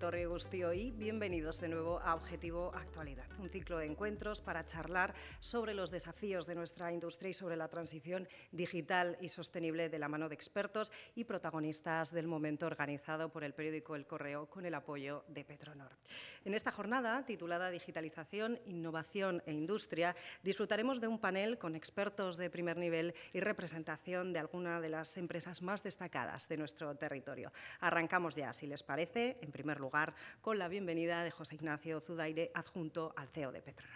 etorri guztioi, bienvenidos de nuevo a Objetivo Actualidad, un ciclo de encuentros para charlar sobre los desafíos de nuestra industria y sobre la transición digital y sostenible de la mano de expertos y protagonistas del momento, organizado por el periódico El Correo con el apoyo de Petronor. En esta jornada, titulada Digitalización, Innovación e Industria, disfrutaremos de un panel con expertos de primer nivel y representación de alguna de las empresas más destacadas de nuestro territorio. Arrancamos ya, si les parece, en primer lugar, con la bienvenida de José Ignacio Zudaire, adjunto al CEO de Petronor.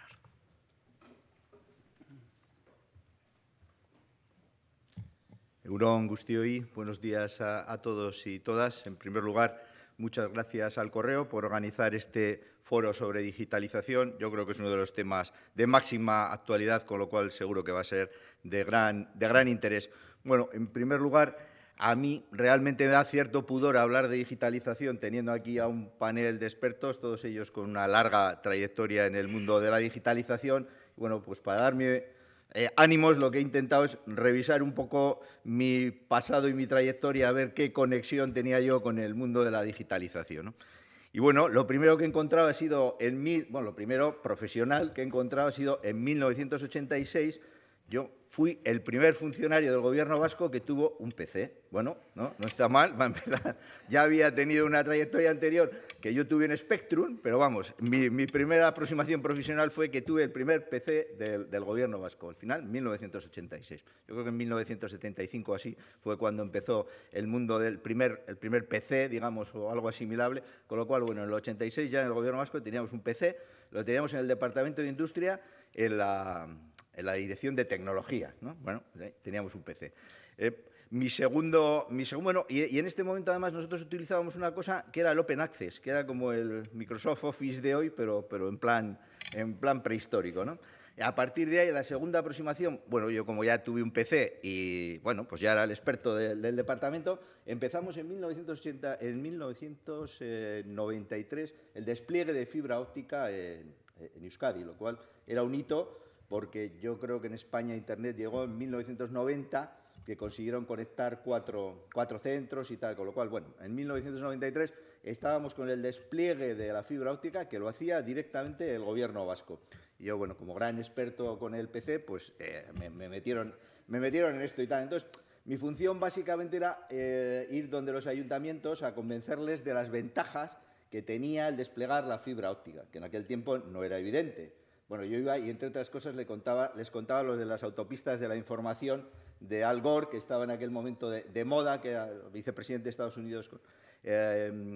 Egunon Guztioi, buenos días a todos y todas. En primer lugar, muchas gracias al Correo por organizar este foro sobre digitalización. Yo creo que es uno de los temas de máxima actualidad, con lo cual seguro que va a ser de gran interés. Bueno, en primer lugar, a mí realmente me da cierto pudor hablar de digitalización teniendo aquí a un panel de expertos, todos ellos con una larga trayectoria en el mundo de la digitalización. Bueno, pues para darme ánimos, lo que he intentado es revisar un poco mi pasado y mi trayectoria, a ver qué conexión tenía yo con el mundo de la digitalización, ¿no? Y bueno, lo primero que he encontrado ha sido, lo primero profesional que he encontrado ha sido en 1986. Yo fui el primer funcionario del Gobierno vasco que tuvo un PC. Bueno, no está mal, va a empezar. Ya había tenido una trayectoria anterior que yo tuve en Spectrum, pero vamos, mi primera aproximación profesional fue que tuve el primer PC del Gobierno vasco, al final, en 1986. Yo creo que en 1975 así fue cuando empezó el mundo del primer PC, digamos, o algo asimilable, con lo cual, bueno, en el 86 ya en el Gobierno vasco teníamos un PC, lo teníamos en el Departamento de Industria, en la dirección de tecnología, ¿no? Bueno, teníamos un PC. Bueno, y en este momento además nosotros utilizábamos una cosa que era el Open Access, que era como el Microsoft Office de hoy, pero en plan prehistórico, ¿no? A partir de ahí, la segunda aproximación, bueno, yo como ya tuve un PC y, bueno, pues ya era el experto del departamento, empezamos en 1993 el despliegue de fibra óptica en Euskadi, lo cual era un hito, porque yo creo que en España Internet llegó en 1990, que consiguieron conectar cuatro centros y tal, con lo cual, bueno, en 1993 estábamos con el despliegue de la fibra óptica, que lo hacía directamente el Gobierno vasco. Y yo, bueno, como gran experto con el PC, pues me metieron en esto y tal. Entonces, mi función básicamente era ir donde los ayuntamientos a convencerles de las ventajas que tenía el desplegar la fibra óptica, que en aquel tiempo no era evidente. Bueno, yo iba y, entre otras cosas, les contaba lo de las autopistas de la información de Al Gore, que estaba en aquel momento de moda, que era vicepresidente de Estados Unidos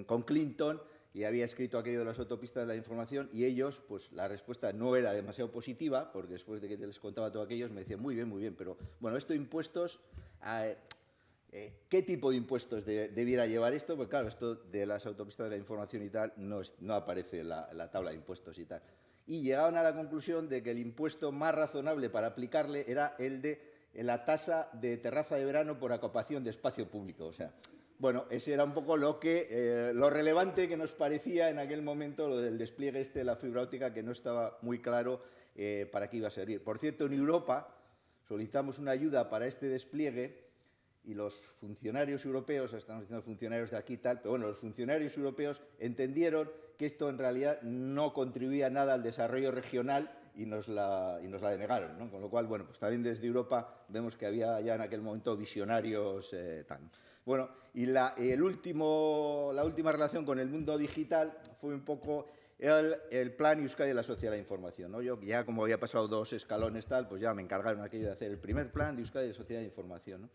con Clinton, y había escrito aquello de las autopistas de la información, y ellos, pues la respuesta no era demasiado positiva, porque después de que les contaba todo aquello, me decían, muy bien, pero bueno, esto impuestos, ¿qué tipo de impuestos debiera llevar esto? Pues claro, esto de las autopistas de la información y tal no aparece en la tabla de impuestos y tal. Y llegaban a la conclusión de que el impuesto más razonable para aplicarle era el de la tasa de terraza de verano por ocupación de espacio público. O sea, bueno, ese era un poco lo relevante que nos parecía en aquel momento, lo del despliegue de la fibra óptica, que no estaba muy claro para qué iba a servir. Por cierto, en Europa solicitamos una ayuda para este despliegue y los funcionarios europeos, estamos diciendo funcionarios de aquí y tal, pero bueno, los funcionarios europeos entendieron que esto en realidad no contribuía nada al desarrollo regional y nos la denegaron, ¿no? Con lo cual, bueno, pues también desde Europa vemos que había ya en aquel momento visionarios tal. Bueno, y la última relación con el mundo digital fue un poco el plan Euskadi de la Sociedad de la Información, ¿no? Yo ya, como había pasado 2 escalones tal, pues ya me encargaron aquello de hacer el primer plan de Euskadi de Sociedad de Información, ¿no?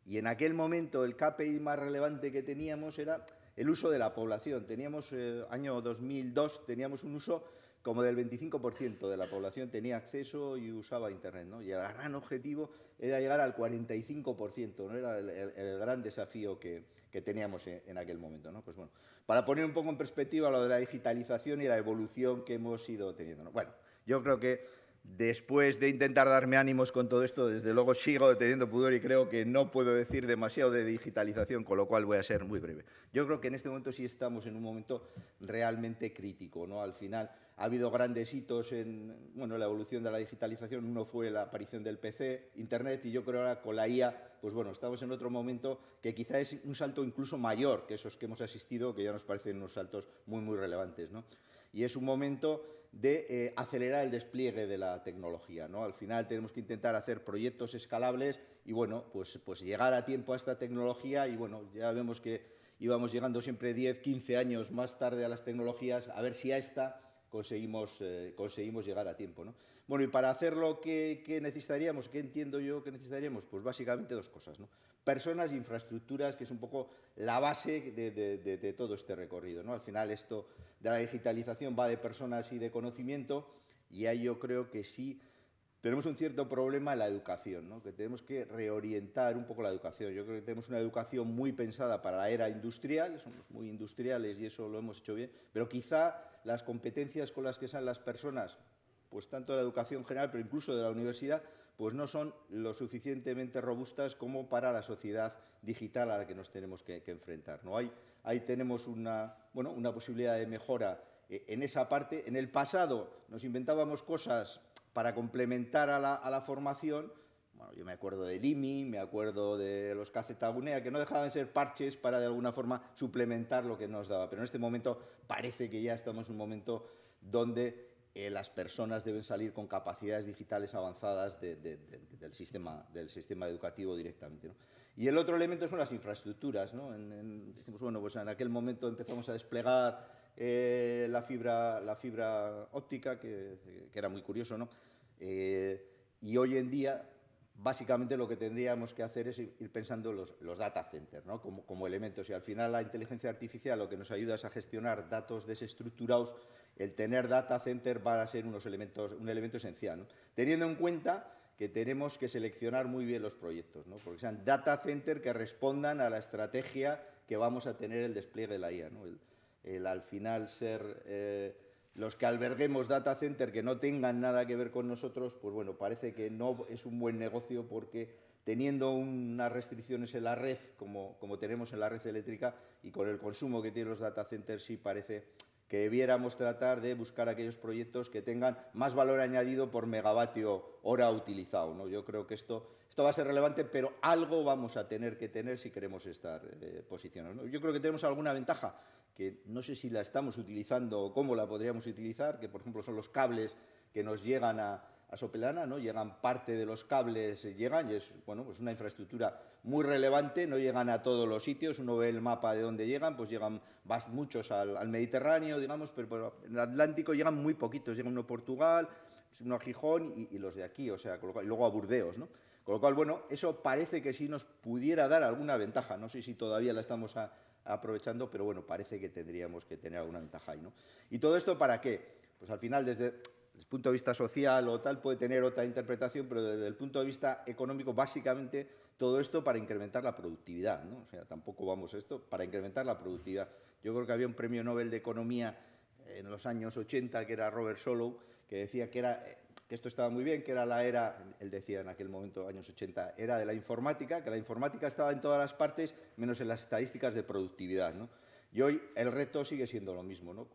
Y en aquel momento el KPI más relevante que teníamos era el uso de la población. Teníamos, año 2002, teníamos un uso como del 25% de la población tenía acceso y usaba Internet, ¿no? Y el gran objetivo era llegar al 45%, ¿no? Era el gran desafío que teníamos en aquel momento, ¿no? Pues bueno, para poner un poco en perspectiva lo de la digitalización y la evolución que hemos ido teniendo, ¿no? Bueno, yo creo que después de intentar darme ánimos con todo esto, desde luego sigo teniendo pudor y creo que no puedo decir demasiado de digitalización, con lo cual voy a ser muy breve. Yo creo que en este momento sí estamos en un momento realmente crítico, ¿no? Al final ha habido grandes hitos en la evolución de la digitalización. Uno fue la aparición del PC, Internet, y yo creo ahora con la IA, pues bueno, estamos en otro momento que quizá es un salto incluso mayor que esos que hemos asistido, que ya nos parecen unos saltos muy, muy relevantes, ¿no? Y es un momento de acelerar el despliegue de la tecnología, ¿no? Al final tenemos que intentar hacer proyectos escalables y, bueno, pues llegar a tiempo a esta tecnología y, bueno, ya vemos que íbamos llegando siempre 10, 15 años más tarde a las tecnologías, a ver si a esta conseguimos llegar a tiempo, ¿no? Bueno, y para hacerlo, ¿qué necesitaríamos? ¿Qué entiendo yo que necesitaríamos? Pues básicamente dos cosas, ¿no? Personas e infraestructuras, que es un poco la base de todo este recorrido, ¿no? Al final esto de la digitalización va de personas y de conocimiento, y ahí yo creo que sí tenemos un cierto problema en la educación, ¿no? Que tenemos que reorientar un poco la educación. Yo creo que tenemos una educación muy pensada para la era industrial, somos muy industriales y eso lo hemos hecho bien, pero quizá las competencias con las que salen las personas, pues tanto de la educación general, pero incluso de la universidad, pues no son lo suficientemente robustas como para la sociedad digital a la que nos tenemos que enfrentar, ¿no? Ahí tenemos una posibilidad de mejora en esa parte. En el pasado nos inventábamos cosas para complementar a la formación. Bueno, yo me acuerdo del IMI, me acuerdo de los Kacetagunea, que no dejaban de ser parches para de alguna forma suplementar lo que nos daba. Pero en este momento parece que ya estamos en un momento donde las personas deben salir con capacidades digitales avanzadas del sistema educativo directamente, ¿no? Y el otro elemento son las infraestructuras, ¿no? Decimos, bueno, pues en aquel momento empezamos a desplegar la fibra óptica, que era muy curioso, ¿no? Y hoy en día, básicamente lo que tendríamos que hacer es ir pensando los data centers, ¿no? Como elementos. Y al final la inteligencia artificial lo que nos ayuda es a gestionar datos desestructurados. El tener data center va a ser un elemento esencial, ¿no? Teniendo en cuenta que tenemos que seleccionar muy bien los proyectos, ¿no? Porque sean data center que respondan a la estrategia que vamos a tener el despliegue de la IA, ¿no? Al final ser los que alberguemos data center que no tengan nada que ver con nosotros, pues bueno, parece que no es un buen negocio, porque teniendo unas restricciones en la red, como tenemos en la red eléctrica, y con el consumo que tienen los data centers, sí parece que debiéramos tratar de buscar aquellos proyectos que tengan más valor añadido por megavatio hora utilizado, ¿no? Yo creo que esto va a ser relevante, pero algo vamos a tener que tener si queremos estar posicionados, ¿no? Yo creo que tenemos alguna ventaja, que no sé si la estamos utilizando o cómo la podríamos utilizar, que por ejemplo son los cables que nos llegan a Sopelana, ¿no? Llegan parte de los cables, y es pues una infraestructura muy relevante, no llegan a todos los sitios. Uno ve el mapa de dónde llegan, pues llegan muchos al Mediterráneo, digamos, pero en el Atlántico llegan muy poquitos, llegan uno a Portugal, uno a Gijón y los de aquí, o sea, y luego a Burdeos, ¿no? Con lo cual, bueno, eso parece que sí nos pudiera dar alguna ventaja. No sé si todavía la estamos aprovechando, pero bueno, parece que tendríamos que tener alguna ventaja ahí, ¿no? ¿Y todo esto para qué? Pues al final, desde el punto de vista social o tal, puede tener otra interpretación, pero desde el punto de vista económico, básicamente, todo esto para incrementar la productividad, ¿no? O sea, tampoco vamos a esto, para incrementar la productividad. Yo creo que había un premio Nobel de Economía en los años 80, que era Robert Solow, que decía que esto estaba muy bien, que era la era, él decía en aquel momento, años 80, era de la informática, que la informática estaba en todas las partes, menos en las estadísticas de productividad, ¿no? Y hoy el reto sigue siendo lo mismo, ¿no?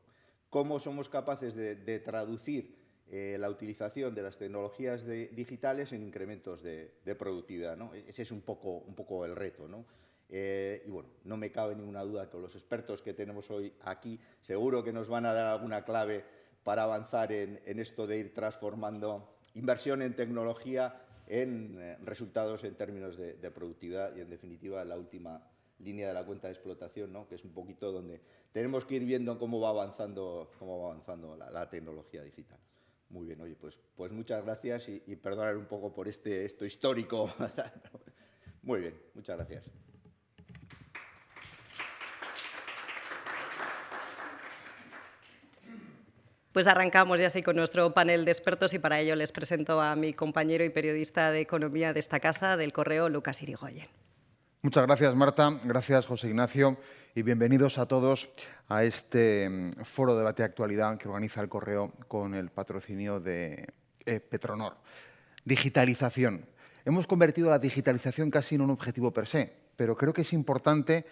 ¿Cómo somos capaces de traducir la utilización de las tecnologías digitales en incrementos de productividad, ¿no? Ese es un poco el reto, ¿no? Y bueno, no me cabe ninguna duda que los expertos que tenemos hoy aquí seguro que nos van a dar alguna clave para avanzar en esto de ir transformando inversión en tecnología en resultados en términos de productividad y, en definitiva, la última línea de la cuenta de explotación, ¿no? Que es un poquito donde tenemos que ir viendo cómo va avanzando la tecnología digital. Muy bien, oye, pues muchas gracias y perdonar un poco por esto histórico. Muy bien, muchas gracias. Pues arrancamos ya así con nuestro panel de expertos y para ello les presento a mi compañero y periodista de economía de esta casa, del Correo, Lucas Irigoyen. Muchas gracias, Marta. Gracias, José Ignacio. Y bienvenidos a todos a este foro de debate de actualidad que organiza el Correo con el patrocinio de Petronor. Digitalización. Hemos convertido la digitalización casi en un objetivo per se, pero creo que es importante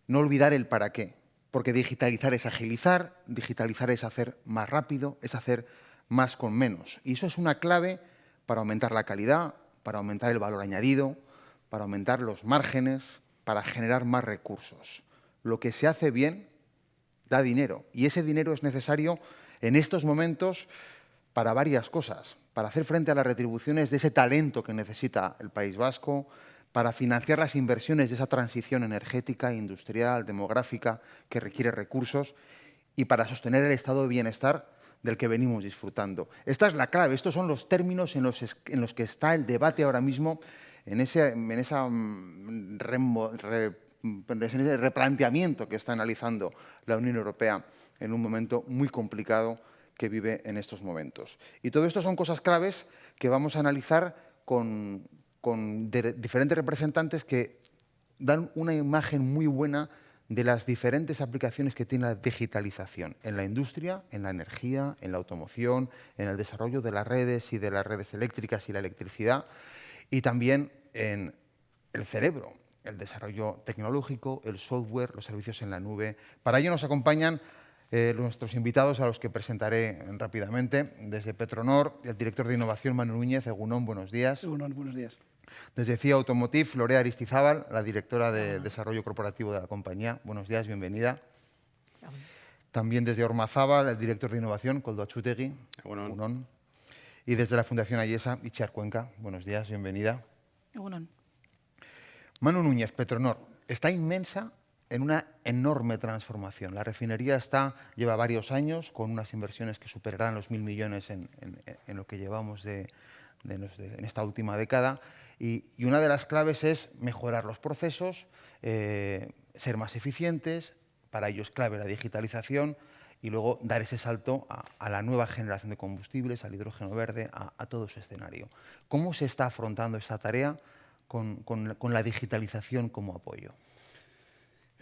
no olvidar el para qué, porque digitalizar es agilizar, digitalizar es hacer más rápido, es hacer más con menos. Y eso es una clave para aumentar la calidad, para aumentar el valor añadido, para aumentar los márgenes, para generar más recursos. Lo que se hace bien da dinero, y ese dinero es necesario en estos momentos para varias cosas, para hacer frente a las retribuciones de ese talento que necesita el País Vasco, para financiar las inversiones de esa transición energética, industrial, demográfica, que requiere recursos, y para sostener el estado de bienestar del que venimos disfrutando. Esta es la clave, estos son los términos en los que está el debate ahora mismo, en ese replanteamiento que está analizando la Unión Europea en un momento muy complicado que vive en estos momentos. Y todo esto son cosas claves que vamos a analizar con diferentes representantes que dan una imagen muy buena de las diferentes aplicaciones que tiene la digitalización en la industria, en la energía, en la automoción, en el desarrollo de las redes y de las redes eléctricas y la electricidad, y también en el cerebro, el desarrollo tecnológico, el software, los servicios en la nube. Para ello nos acompañan nuestros invitados, a los que presentaré rápidamente. Desde Petronor, el director de innovación, Manu Núñez. Egunon, buenos días. Egunon, buenos días. Desde CIA Automotive, Lorea Aristizábal, la directora de Desarrollo Corporativo de la compañía. Buenos días, bienvenida. También desde Ormazábal, el director de innovación, Koldo Atxutegui. Egunon. Y desde la Fundación Ayesa, Itziar Cuenca. Buenos días, bienvenida. Egunon. Manu Núñez, Petronor, está inmensa en una enorme transformación. La refinería lleva varios años con unas inversiones que superarán los 1.000 millones en lo que llevamos en esta última década, y una de las claves es mejorar los procesos, ser más eficientes. Para ello es clave la digitalización y luego dar ese salto a la nueva generación de combustibles, al hidrógeno verde, a todo ese escenario. ¿Cómo se está afrontando esta tarea con la digitalización como apoyo?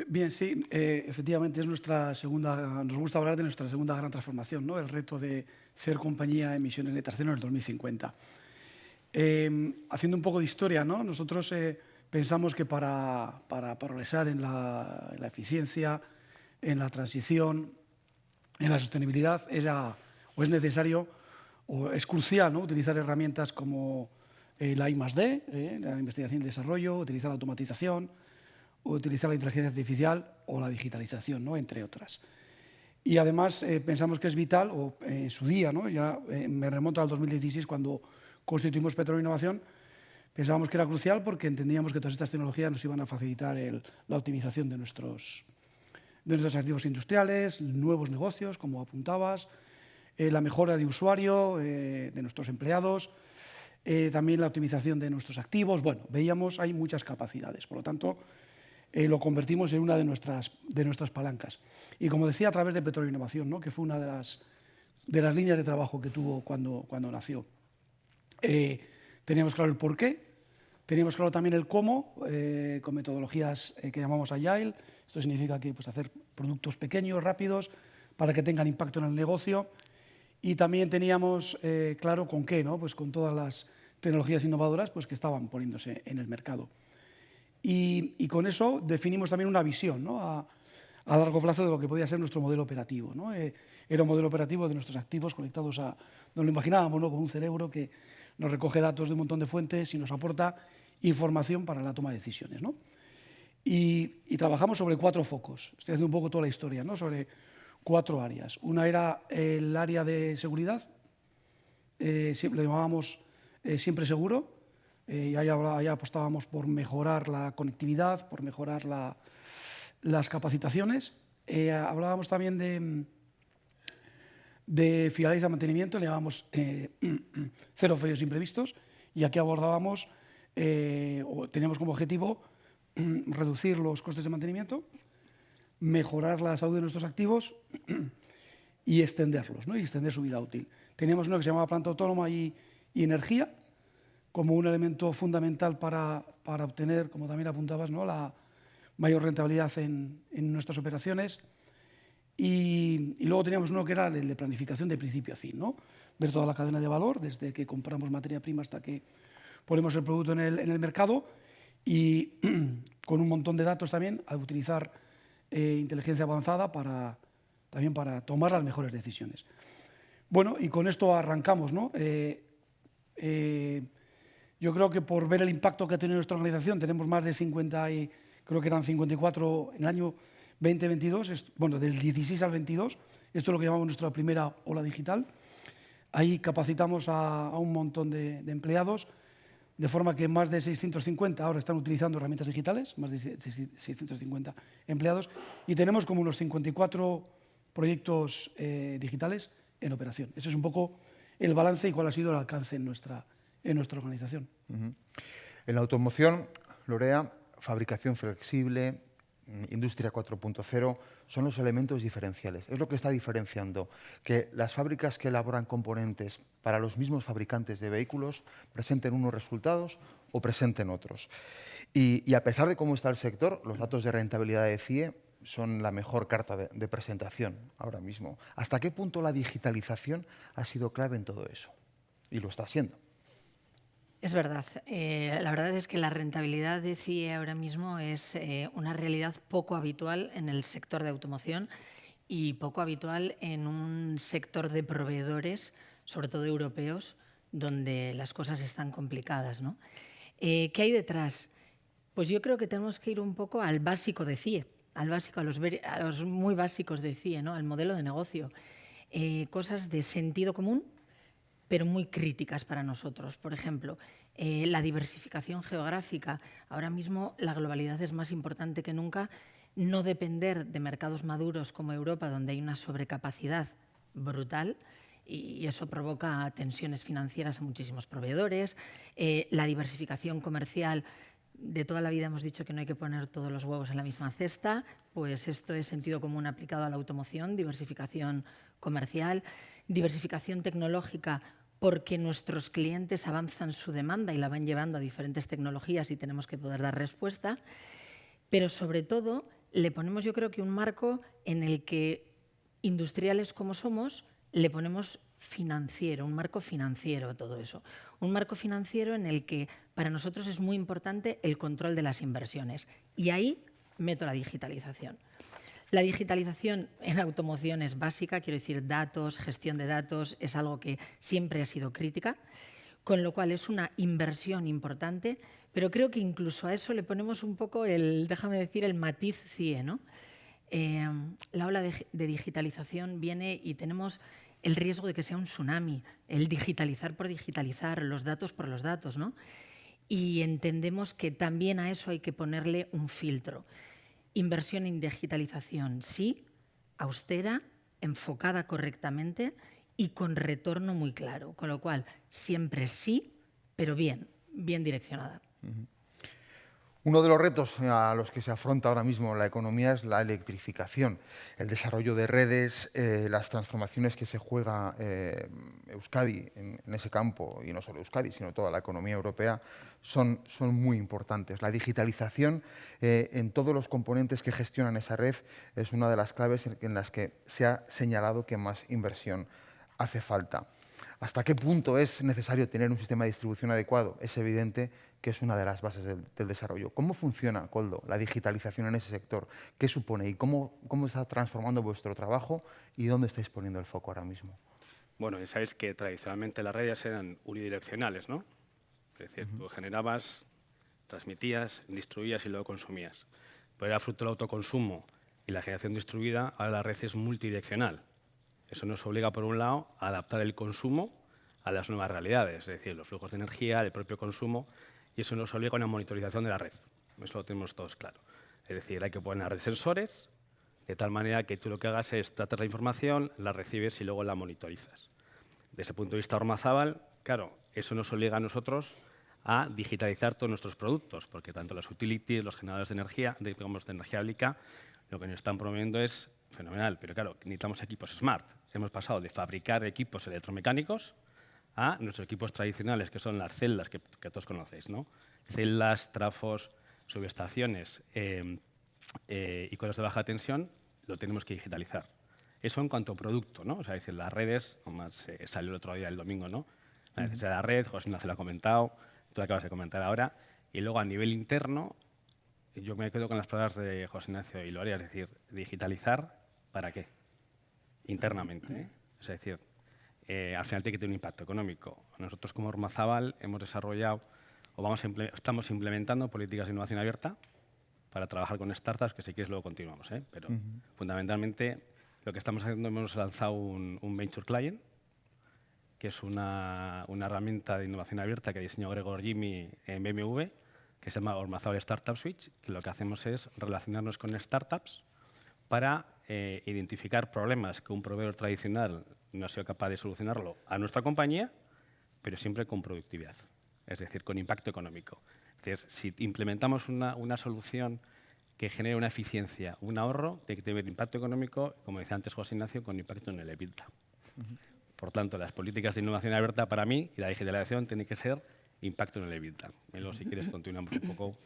Bien, sí, efectivamente es nuestra segunda, nos gusta hablar de nuestra segunda gran transformación, ¿no? El reto de ser compañía de emisiones netas cero en el 2050. Haciendo un poco de historia, ¿no? Nosotros pensamos que para progresar en la eficiencia, en la transición, en la sostenibilidad, es necesario o es crucial, ¿no? Utilizar herramientas como la I+D, la investigación y desarrollo, utilizar la automatización, utilizar la inteligencia artificial o la digitalización, ¿no? Entre otras. Y además pensamos que es vital, o en su día, ¿no? Ya me remonto al 2016 cuando constituimos Petronor Innovación, pensábamos que era crucial porque entendíamos que todas estas tecnologías nos iban a facilitar la optimización de nuestros activos industriales, nuevos negocios, como apuntabas, la mejora de usuario, de nuestros empleados, también la optimización de nuestros activos. Bueno, veíamos hay muchas capacidades, por lo tanto, lo convertimos en una de nuestras palancas. Y como decía, a través de Petronor Innovación, ¿no? Que fue una de las líneas de trabajo que tuvo cuando nació. Teníamos claro el porqué, teníamos claro también el cómo, con metodologías que llamamos Agile. Esto significa que hacer productos pequeños, rápidos, para que tengan impacto en el negocio. Y también teníamos claro con qué, ¿no? Pues con todas las tecnologías innovadoras que estaban poniéndose en el mercado. Y con eso definimos también una visión, ¿no? A largo plazo de lo que podía ser nuestro modelo operativo, ¿no? Era un modelo operativo de nuestros activos conectados nos lo imaginábamos, ¿no? Con un cerebro que nos recoge datos de un montón de fuentes y nos aporta información para la toma de decisiones, ¿no? Y trabajamos sobre 4 focos. Estoy haciendo un poco toda la historia, ¿no? Sobre 4 áreas. Una era el área de seguridad, le llamábamos Siempre Seguro, y ahí apostábamos por mejorar la conectividad, por mejorar las capacitaciones. Hablábamos también de fiabilidad y mantenimiento, le llamábamos cero fallos imprevistos, y aquí abordábamos, teníamos como objetivo reducir los costes de mantenimiento, mejorar la salud de nuestros activos y extenderlos, ¿no? Y extender su vida útil. Teníamos uno que se llamaba planta autónoma y energía, como un elemento fundamental para obtener, como también apuntabas, ¿no? La mayor rentabilidad en nuestras operaciones. Y luego teníamos uno que era el de planificación de principio a fin, ¿no? Ver toda la cadena de valor, desde que compramos materia prima hasta que ponemos el producto en el mercado, y con un montón de datos también, a utilizar inteligencia avanzada también para tomar las mejores decisiones. Bueno, y con esto arrancamos, ¿no? Yo creo que por ver el impacto que ha tenido nuestra organización, tenemos más de 50, creo que eran 54 en el año 2022, bueno, del 16 al 22, esto es lo que llamamos nuestra primera ola digital. Ahí capacitamos a un montón de empleados, de forma que más de 650 ahora están utilizando herramientas digitales, más de 650 empleados, y tenemos como unos 54 proyectos digitales en operación. Ese es un poco el balance y cuál ha sido el alcance en nuestra organización. En la automoción, Lorea, fabricación flexible, Industria 4.0 son los elementos diferenciales. Es lo que está diferenciando que las fábricas que elaboran componentes para los mismos fabricantes de vehículos presenten unos resultados o presenten otros. Y a pesar de cómo está el sector, los datos de rentabilidad de CIE son la mejor carta de presentación ahora mismo. ¿Hasta qué punto la digitalización ha sido clave en todo eso? Y lo está siendo. Es verdad. La verdad es que la rentabilidad de CIE ahora mismo es una realidad poco habitual en el sector de automoción y poco habitual en un sector de proveedores, sobre todo europeos, donde las cosas están complicadas, ¿no? ¿Qué hay detrás? Pues yo creo que tenemos que ir un poco al básico de CIE, a los muy básicos de CIE, ¿no? Al modelo de negocio. Cosas de sentido común, pero muy críticas para nosotros. Por ejemplo, la diversificación geográfica. Ahora mismo la globalidad es más importante que nunca. No depender de mercados maduros como Europa, donde hay una sobrecapacidad brutal y eso provoca tensiones financieras a muchísimos proveedores. La diversificación comercial. De toda la vida hemos dicho que no hay que poner todos los huevos en la misma cesta, pues esto es sentido común aplicado a la automoción, diversificación comercial, diversificación tecnológica, porque nuestros clientes avanzan su demanda y la van llevando a diferentes tecnologías y tenemos que poder dar respuesta, pero sobre todo le ponemos, yo creo que un marco en el que industriales como somos le ponemos financiero, un marco financiero a todo eso. Un marco financiero en el que para nosotros es muy importante el control de las inversiones. Y ahí meto la digitalización. La digitalización en automoción es básica, quiero decir, datos, gestión de datos, es algo que siempre ha sido crítica, con lo cual es una inversión importante, pero creo que incluso a eso le ponemos un poco déjame decir, el matiz CIE, ¿no? La ola de digitalización viene y tenemos el riesgo de que sea un tsunami, el digitalizar por digitalizar, los datos por los datos, ¿no? Y entendemos que también a eso hay que ponerle un filtro. Inversión en digitalización, sí, austera, enfocada correctamente y con retorno muy claro. Con lo cual, siempre sí, pero bien direccionada. Uno de los retos a los que se afronta ahora mismo la economía es la electrificación, el desarrollo de redes, las transformaciones que se juega Euskadi en ese campo, y no solo Euskadi, sino toda la economía europea, son muy importantes. La digitalización en todos los componentes que gestionan esa red es una de las claves en las que se ha señalado que más inversión hace falta. ¿Hasta qué punto es necesario tener un sistema de distribución adecuado? Es evidente que es una de las bases del desarrollo. ¿Cómo funciona, Koldo, la digitalización en ese sector? ¿Qué supone y cómo está transformando vuestro trabajo y dónde estáis poniendo el foco ahora mismo? Bueno, ya sabéis que tradicionalmente las redes eran unidireccionales, ¿no? Es decir, tú generabas, transmitías, distribuías y luego consumías. Pero era fruto del autoconsumo y la generación distribuida, ahora la red es multidireccional. Eso nos obliga, por un lado, a adaptar el consumo a las nuevas realidades, es decir, los flujos de energía, el propio consumo, y eso nos obliga a una monitorización de la red. Eso lo tenemos todos claro. Es decir, hay que poner una red de sensores, de tal manera que tú lo que hagas es tratar la información, la recibes y luego la monitorizas. Desde ese punto de vista, Ormazábal, claro, eso nos obliga a nosotros a digitalizar todos nuestros productos, porque tanto las utilities, los generadores de energía, digamos de energía eólica, lo que nos están promoviendo es fenomenal, pero claro, necesitamos equipos smart. Hemos pasado de fabricar equipos electromecánicos a nuestros equipos tradicionales, que son las celdas que todos conocéis, ¿no? Celdas, trafos, subestaciones y cuadros de baja tensión, lo tenemos que digitalizar. Eso en cuanto a producto, ¿no? O sea, decir, las redes, además salió el otro día, el domingo, ¿no? La necesidad de la red, José Ignacio lo ha comentado, tú acabas de comentar ahora. Y luego, a nivel interno, yo me quedo con las palabras de José Ignacio y Lorea, es decir, digitalizar, ¿para qué? Internamente, ¿eh? Es decir, al final tiene que tener un impacto económico. Nosotros, como Ormazábal, hemos desarrollado estamos implementando políticas de innovación abierta para trabajar con startups, que si quieres luego continuamos, ¿eh? Pero fundamentalmente lo que estamos haciendo, hemos lanzado un Venture Client, que es una herramienta de innovación abierta que diseñó Gregor Jimmy en BMW, que se llama Ormazábal Startup Switch, que lo que hacemos es relacionarnos con startups para identificar problemas que un proveedor tradicional no ha sido capaz de solucionarlo a nuestra compañía, pero siempre con productividad, es decir, con impacto económico. Es decir, si implementamos una solución que genere una eficiencia, un ahorro, tiene que tener impacto económico, como decía antes José Ignacio, con impacto en el EBITDA. Por tanto, las políticas de innovación abierta para mí y la digitalización tienen que ser impacto en el EBITDA. Melo, si quieres, continuamos un poco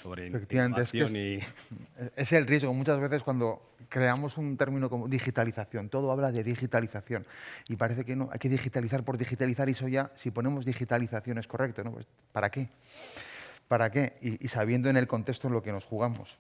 sobre innovación es el riesgo. Muchas veces cuando creamos un término como digitalización, todo habla de digitalización y parece que no, hay que digitalizar por digitalizar y eso ya, si ponemos digitalización es correcto, ¿no? Pues, ¿para qué? ¿Para qué? Y sabiendo en el contexto en lo que nos jugamos.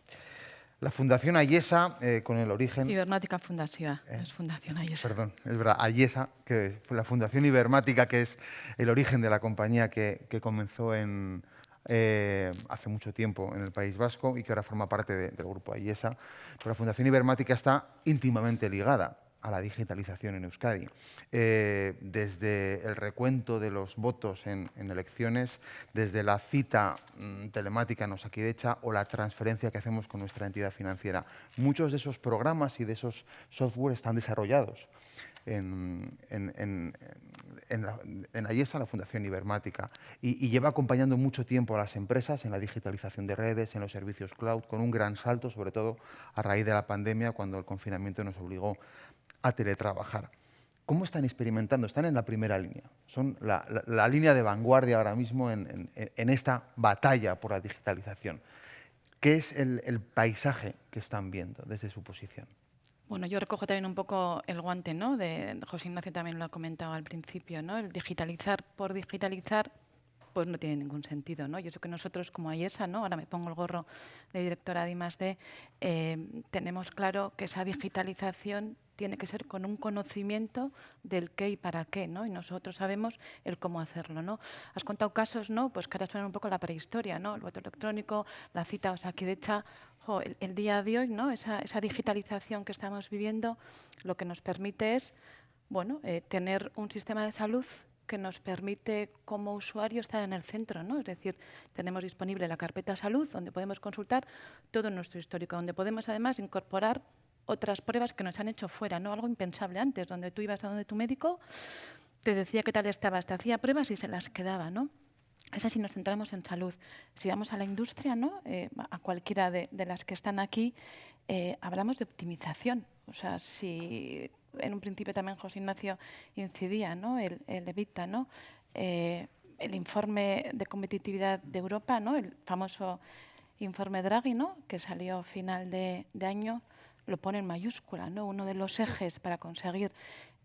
La Fundación Ayesa, con el origen... Ibermática Fundación, es Fundación Ayesa. Perdón, es verdad, Ayesa, que fue la Fundación Ibermática, que es el origen de la compañía que comenzó hace mucho tiempo en el País Vasco y que ahora forma parte del grupo Ayesa. Pero la Fundación Ibermática está íntimamente ligada a la digitalización en Euskadi. Desde el recuento de los votos en elecciones, desde la cita telemática en Osakidecha o la transferencia que hacemos con nuestra entidad financiera. Muchos de esos programas y de esos software están desarrollados en Ayesa, la Fundación Ibermática, y lleva acompañando mucho tiempo a las empresas en la digitalización de redes, en los servicios cloud, con un gran salto, sobre todo a raíz de la pandemia, cuando el confinamiento nos obligó a teletrabajar. ¿Cómo están experimentando? Están en la primera línea. Son la línea de vanguardia ahora mismo en esta batalla por la digitalización. ¿Qué es el paisaje que están viendo desde su posición? Bueno, yo recojo también un poco el guante, ¿no? De José Ignacio también lo ha comentado al principio, ¿no? El digitalizar por digitalizar, pues no tiene ningún sentido, ¿no? Yo sé que nosotros como Ayesa, ¿no? Ahora me pongo el gorro de directora de I+D, tenemos claro que esa digitalización tiene que ser con un conocimiento del qué y para qué, ¿no? Y nosotros sabemos el cómo hacerlo, ¿no? Has contado casos, ¿no? Pues que ahora suenan un poco la prehistoria, ¿no? El voto electrónico, la cita Osakidecha, el día de hoy, ¿no? Esa digitalización que estamos viviendo, lo que nos permite es, bueno, tener un sistema de salud que nos permite como usuario estar en el centro, ¿no? Es decir, tenemos disponible la carpeta salud, donde podemos consultar todo nuestro histórico, donde podemos además incorporar otras pruebas que nos han hecho fuera, ¿no? Algo impensable antes, donde tú ibas a donde tu médico te decía qué tal estabas, te hacía pruebas y se las quedaba, ¿no? Es así, nos centramos en salud. Si vamos a la industria, ¿no? A cualquiera de las que están aquí, hablamos de optimización. O sea, si en un principio también José Ignacio incidía, ¿no? El EBITDA, ¿no? El informe de competitividad de Europa, ¿no? El famoso informe Draghi, ¿no? Que salió a final de año, lo pone en mayúscula, ¿no? Uno de los ejes para conseguir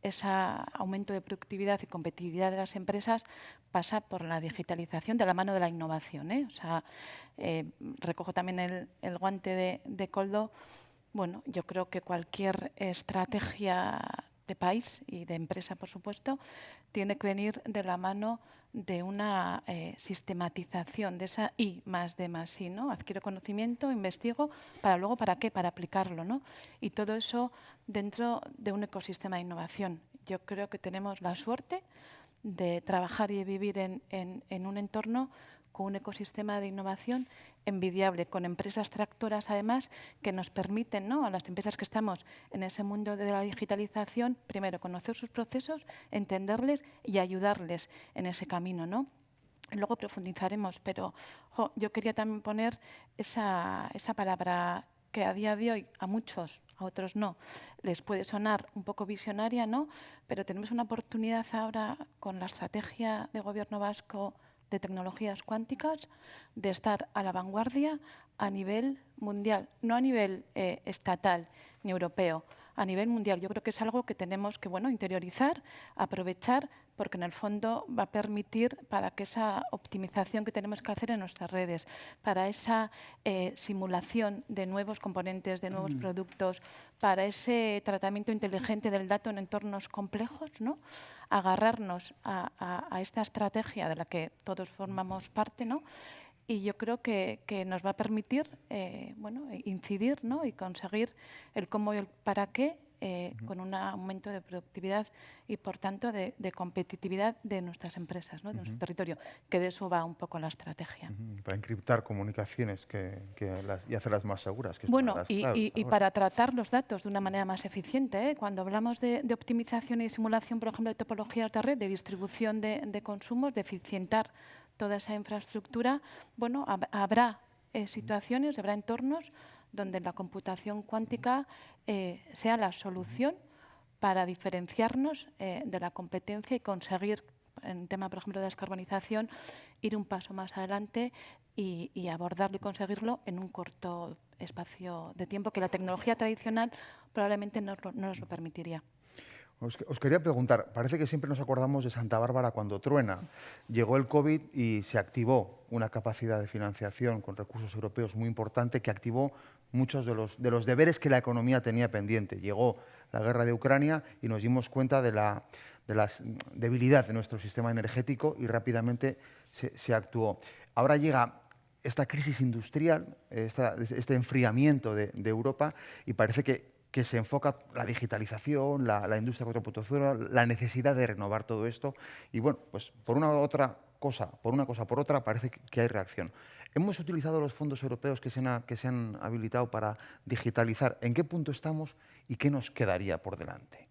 ese aumento de productividad y competitividad de las empresas pasa por la digitalización de la mano de la innovación, ¿eh? O sea, recojo también el guante de Koldo. Bueno, yo creo que cualquier estrategia de país y de empresa, por supuesto, tiene que venir de la mano de una sistematización de esa I más D más I, ¿no? Adquiero conocimiento, investigo, para luego, ¿para qué? Para aplicarlo, ¿no? Y todo eso dentro de un ecosistema de innovación. Yo creo que tenemos la suerte de trabajar y de vivir en un entorno con un ecosistema de innovación envidiable, con empresas tractoras, además, que nos permiten, ¿no? A las empresas que estamos en ese mundo de la digitalización, primero, conocer sus procesos, entenderles y ayudarles en ese camino, ¿no? Luego profundizaremos, pero yo quería también poner esa palabra que a día de hoy a muchos, a otros no, les puede sonar un poco visionaria, ¿no? Pero tenemos una oportunidad ahora con la estrategia de Gobierno vasco de tecnologías cuánticas, de estar a la vanguardia a nivel mundial, no a nivel estatal ni europeo, a nivel mundial. Yo creo que es algo que tenemos que interiorizar, aprovechar, porque en el fondo va a permitir para que esa optimización que tenemos que hacer en nuestras redes, para esa simulación de nuevos componentes, de nuevos productos, para ese tratamiento inteligente del dato en entornos complejos, ¿no? Agarrarnos a esta estrategia de la que todos formamos parte, ¿no? Y yo creo que nos va a permitir incidir, ¿no? Y conseguir el cómo y el para qué con un aumento de productividad y, por tanto, de competitividad de nuestras empresas, ¿no? De nuestro territorio, que de eso va un poco la estrategia. Para encriptar comunicaciones y hacerlas más seguras. Que es Bueno, una de las claves y para tratar los datos de una manera más eficiente, ¿eh? Cuando hablamos de optimización y simulación, por ejemplo, de topologías de red, de distribución de consumos, de eficientar toda esa infraestructura, bueno, habrá situaciones, habrá entornos donde la computación cuántica sea la solución para diferenciarnos de la competencia y conseguir, en el tema, por ejemplo, de descarbonización, ir un paso más adelante y abordarlo y conseguirlo en un corto espacio de tiempo que la tecnología tradicional probablemente no nos lo permitiría. Os quería preguntar, parece que siempre nos acordamos de Santa Bárbara cuando truena. Llegó el COVID y se activó una capacidad de financiación con recursos europeos muy importante que activó muchos de los deberes que la economía tenía pendiente. Llegó la guerra de Ucrania y nos dimos cuenta de la debilidad de nuestro sistema energético y rápidamente se actuó. Ahora llega esta crisis industrial, este enfriamiento de Europa y parece que se enfoca la digitalización, la industria 4.0, la necesidad de renovar todo esto. Y bueno, pues por una cosa, por otra, parece que hay reacción. Hemos utilizado los fondos europeos que se han habilitado para digitalizar. ¿En qué punto estamos y qué nos quedaría por delante?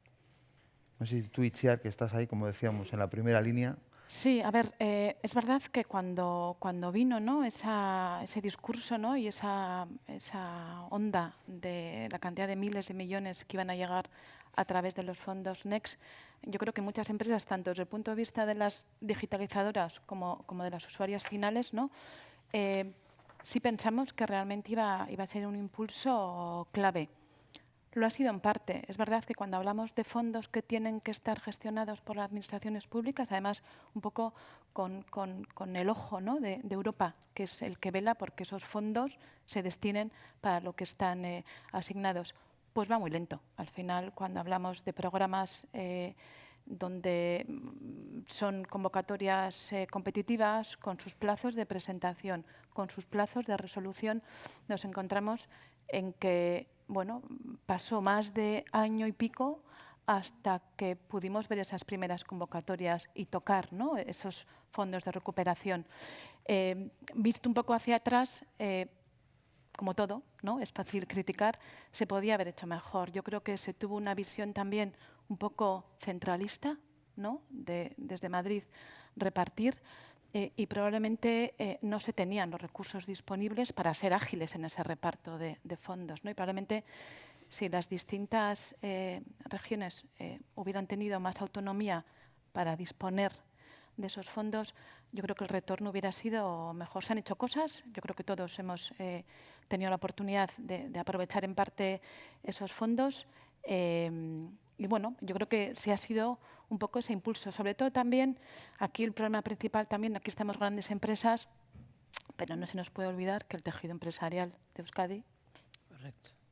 No sé si tú, Itziar, que estás ahí, como decíamos, en la primera línea. Sí, a ver, es verdad que cuando vino, ¿no? ese discurso, ¿no? Y esa onda de la cantidad de miles de millones que iban a llegar a través de los fondos Next, yo creo que muchas empresas, tanto desde el punto de vista de las digitalizadoras como de las usuarias finales, ¿no? Sí pensamos que realmente iba a ser un impulso clave. Lo ha sido en parte. Es verdad que cuando hablamos de fondos que tienen que estar gestionados por las administraciones públicas, además un poco con el ojo, ¿no? de Europa, que es el que vela porque esos fondos se destinen para lo que están asignados, pues va muy lento. Al final, cuando hablamos de programas donde son convocatorias competitivas, con sus plazos de presentación, con sus plazos de resolución, nos encontramos en que pasó más de año y pico hasta que pudimos ver esas primeras convocatorias y tocar, ¿no? esos fondos de recuperación. Visto un poco hacia atrás, como todo, ¿no? Es fácil criticar, se podía haber hecho mejor. Yo creo que se tuvo una visión también un poco centralista, ¿no? Desde Madrid repartir, y probablemente no se tenían los recursos disponibles para ser ágiles en ese reparto de fondos, ¿no? Y probablemente si las distintas regiones hubieran tenido más autonomía para disponer de esos fondos, yo creo que el retorno hubiera sido mejor. Se han hecho cosas, yo creo que todos hemos tenido la oportunidad de aprovechar en parte esos fondos. Y bueno, yo creo que sí ha sido un poco ese impulso. Sobre todo también, aquí el problema principal también, aquí estamos grandes empresas, pero no se nos puede olvidar que el tejido empresarial de Euskadi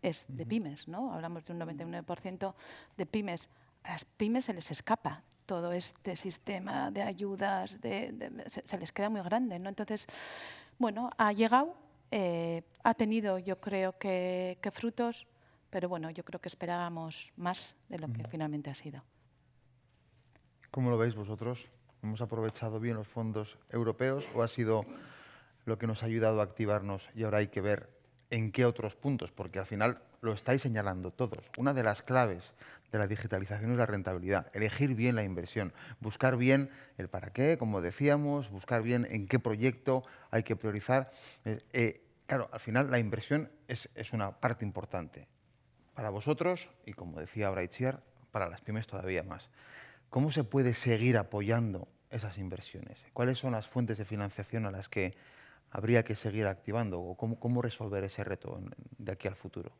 es de pymes, ¿no? Hablamos de un 99% de pymes. A las pymes se les escapa todo este sistema de ayudas, se les queda muy grande, ¿no? Entonces, bueno, ha llegado, ha tenido, yo creo que frutos, pero bueno, yo creo que esperábamos más de lo que finalmente ha sido. ¿Cómo lo veis vosotros? ¿Hemos aprovechado bien los fondos europeos o ha sido lo que nos ha ayudado a activarnos y ahora hay que ver en qué otros puntos? Porque al final lo estáis señalando todos. Una de las claves de la digitalización es la rentabilidad, elegir bien la inversión, buscar bien el para qué, como decíamos, buscar bien en qué proyecto hay que priorizar. Claro, al final la inversión es una parte importante para vosotros y, como decía ahora Itziar, para las pymes todavía más. ¿Cómo se puede seguir apoyando esas inversiones? ¿Cuáles son las fuentes de financiación a las que habría que seguir activando? ¿O cómo resolver ese reto de aquí al futuro?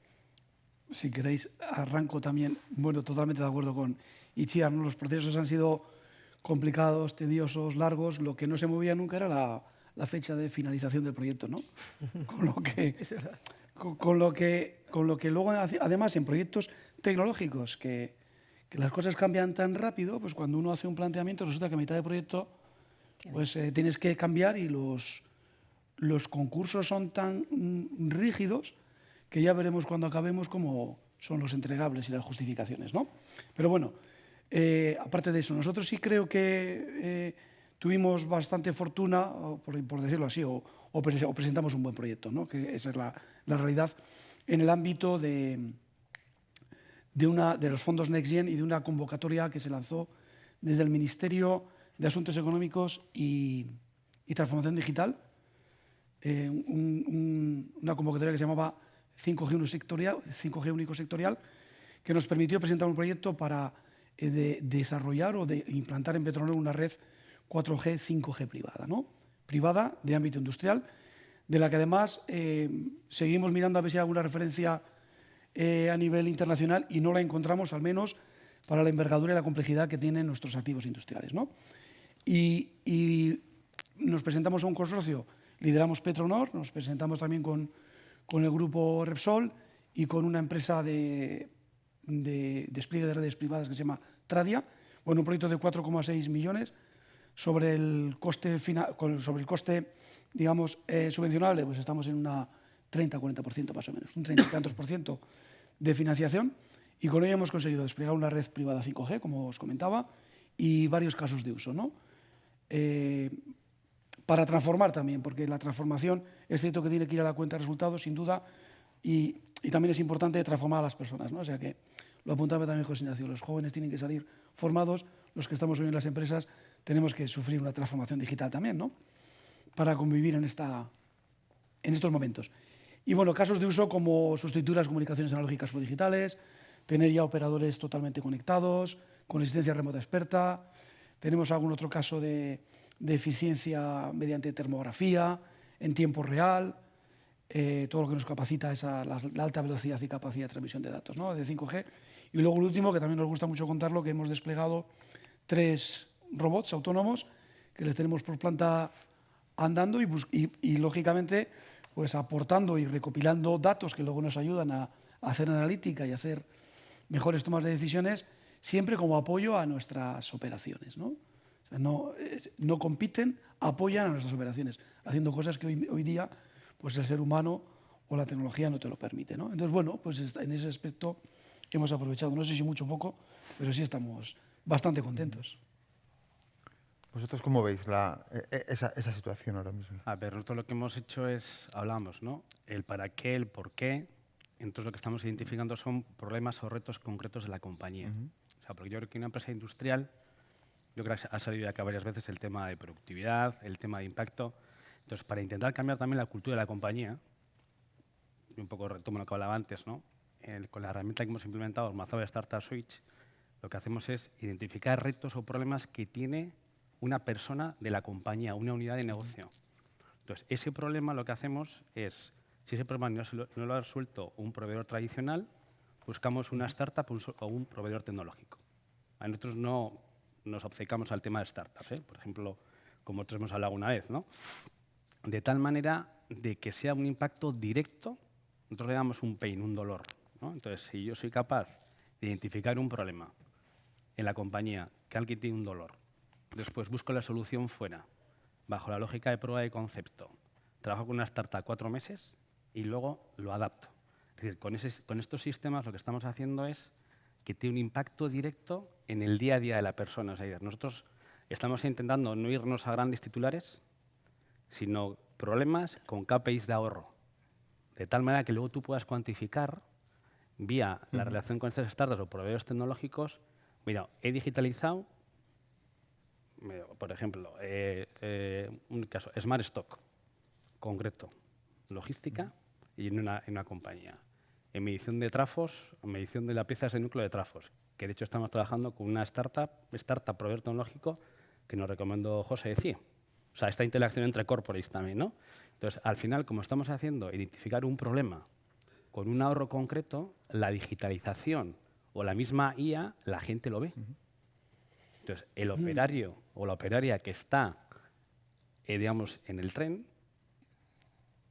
si queréis, arranco también, bueno, totalmente de acuerdo con Itziar, ¿no? Los procesos han sido complicados, tediosos, largos. Lo que no se movía nunca era la fecha de finalización del proyecto, ¿no? Con lo que luego, además, en proyectos tecnológicos, que las cosas cambian tan rápido, pues cuando uno hace un planteamiento resulta que a mitad de proyecto pues tienes que cambiar, y los concursos son tan rígidos que ya veremos cuando acabemos cómo son los entregables y las justificaciones, ¿no? Pero bueno, aparte de eso, nosotros sí creo que tuvimos bastante fortuna, por decirlo así, o presentamos un buen proyecto, ¿no? Que esa es la realidad en el ámbito de los fondos NextGen y de una convocatoria que se lanzó desde el Ministerio de Asuntos Económicos y Transformación Digital, una convocatoria que se llamaba 5G único sectorial, que nos permitió presentar un proyecto para desarrollar o de implantar en Petronor una red 4G, 5G privada, ¿no? Privada de ámbito industrial, de la que además seguimos mirando a ver si hay alguna referencia a nivel internacional, y no la encontramos, al menos para la envergadura y la complejidad que tienen nuestros activos industriales, ¿no? Y nos presentamos a un consorcio, lideramos Petronor, nos presentamos también con el grupo Repsol y con una empresa de despliegue de redes privadas que se llama Tradia. Bueno, un proyecto de 4,6 millones. Sobre el coste digamos, subvencionable, pues estamos en una 30-40% más o menos, un 30 y tantos % de financiación, y con ello hemos conseguido desplegar una red privada 5G, como os comentaba, y varios casos de uso, ¿no? Para transformar también, porque la transformación es cierto que tiene que ir a la cuenta de resultados, sin duda, y también es importante transformar a las personas, ¿no? O sea que lo apuntaba también José Ignacio, los jóvenes tienen que salir formados, los que estamos hoy en las empresas tenemos que sufrir una transformación digital también, ¿no? Para convivir en estos momentos. Y bueno, casos de uso como sustituir las comunicaciones analógicas por digitales, tener ya operadores totalmente conectados, con asistencia remota experta. Tenemos algún otro caso de eficiencia mediante termografía en tiempo real, todo lo que nos capacita es la alta velocidad y capacidad de transmisión de datos, ¿no? De 5G. Y luego el último, que también nos gusta mucho contarlo, que hemos desplegado 3 robots autónomos que les tenemos por planta andando y lógicamente, pues aportando y recopilando datos que luego nos ayudan a hacer analítica y hacer mejores tomas de decisiones, siempre como apoyo a nuestras operaciones, ¿no? O sea, no compiten, apoyan a nuestras operaciones, haciendo cosas que hoy día pues el ser humano o la tecnología no te lo permite, ¿no? Entonces, bueno, pues en ese aspecto hemos aprovechado, no sé si mucho o poco, pero sí estamos bastante contentos. ¿Vosotros cómo veis esa situación ahora mismo? A ver, nosotros lo que hemos hecho es, hablamos, ¿no? El para qué, el por qué. Entonces lo que estamos identificando son problemas o retos concretos de la compañía. O sea, porque yo creo que una empresa industrial, yo creo que ha salido acá varias veces el tema de productividad, el tema de impacto. Entonces, para intentar cambiar también la cultura de la compañía, y un poco retomo lo que hablaba antes, ¿no? Con la herramienta que hemos implementado, el Mozilla Startup Switch, lo que hacemos es identificar retos o problemas que tiene una persona de la compañía, una unidad de negocio. Entonces, ese problema lo que hacemos es, si ese problema no lo ha resuelto un proveedor tradicional, buscamos una startup o un proveedor tecnológico. A nosotros no nos obcecamos al tema de startups, ¿eh? Por ejemplo, como nosotros hemos hablado una vez, ¿no? De tal manera de que sea un impacto directo, nosotros le damos un pain, un dolor, ¿no? Entonces, si yo soy capaz de identificar un problema en la compañía, que alguien tiene un dolor, después busco la solución fuera, bajo la lógica de prueba de concepto, trabajo con una startup 4 meses y luego lo adapto. Es decir, con estos sistemas lo que estamos haciendo es que tiene un impacto directo en el día a día de la persona. O sea, nosotros estamos intentando no irnos a grandes titulares, sino problemas con KPIs de ahorro, de tal manera que luego tú puedas cuantificar vía la relación con estas startups o proveedores tecnológicos. Mira, he digitalizado, por ejemplo, un caso, Smart Stock, concreto, logística y en una compañía. En medición de trafos, en medición de las piezas de núcleo de trafos, que de hecho estamos trabajando con una startup proveedor tecnológico que nos recomendó José de CIE. O sea, esta interacción entre corporates también, ¿no? Entonces, al final, como estamos haciendo, identificar un problema con un ahorro concreto, la digitalización o la misma IA, la gente lo ve. Entonces, el operario o la operaria que está, digamos, en el tren,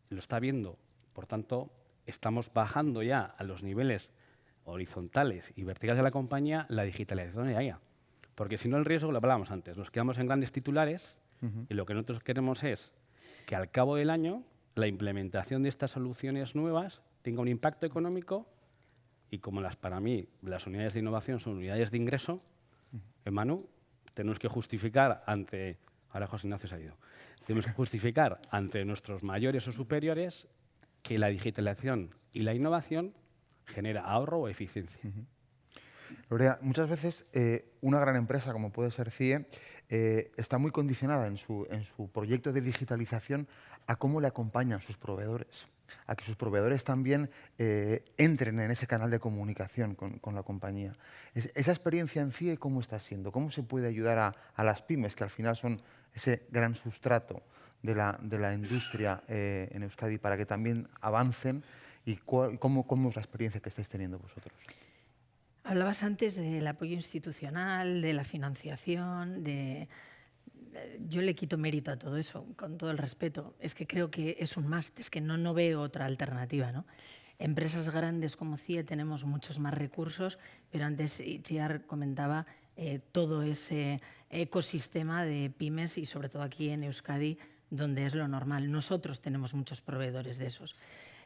lo está viendo. Por tanto, estamos bajando ya a los niveles horizontales y verticales de la compañía la digitalización de la IA. Porque si no, el riesgo, lo hablábamos antes, nos quedamos en grandes titulares y lo que nosotros queremos es que al cabo del año la implementación de estas soluciones nuevas tenga un impacto económico y como para mí las unidades de innovación son unidades de ingreso, Manu, tenemos que justificar ante, ahora José Ignacio se ha ido, tenemos que justificar ante nuestros mayores o superiores que la digitalización y la innovación genera ahorro o eficiencia. Lorea, muchas veces una gran empresa como puede ser CIE está muy condicionada en su proyecto de digitalización a cómo le acompañan sus proveedores, a que sus proveedores también entren en ese canal de comunicación con la compañía. Esa experiencia en CIE, ¿cómo está siendo? ¿Cómo se puede ayudar a las pymes, que al final son ese gran sustrato de la industria en Euskadi, para que también avancen? ¿Y cómo es la experiencia que estáis teniendo vosotros? Hablabas antes del apoyo institucional, de la financiación, yo le quito mérito a todo eso, con todo el respeto. Es que creo que es un must, es que no veo otra alternativa, ¿no? Empresas grandes como CIE tenemos muchos más recursos, pero antes Itziar comentaba todo ese ecosistema de pymes y sobre todo aquí en Euskadi, donde es lo normal. Nosotros tenemos muchos proveedores de esos.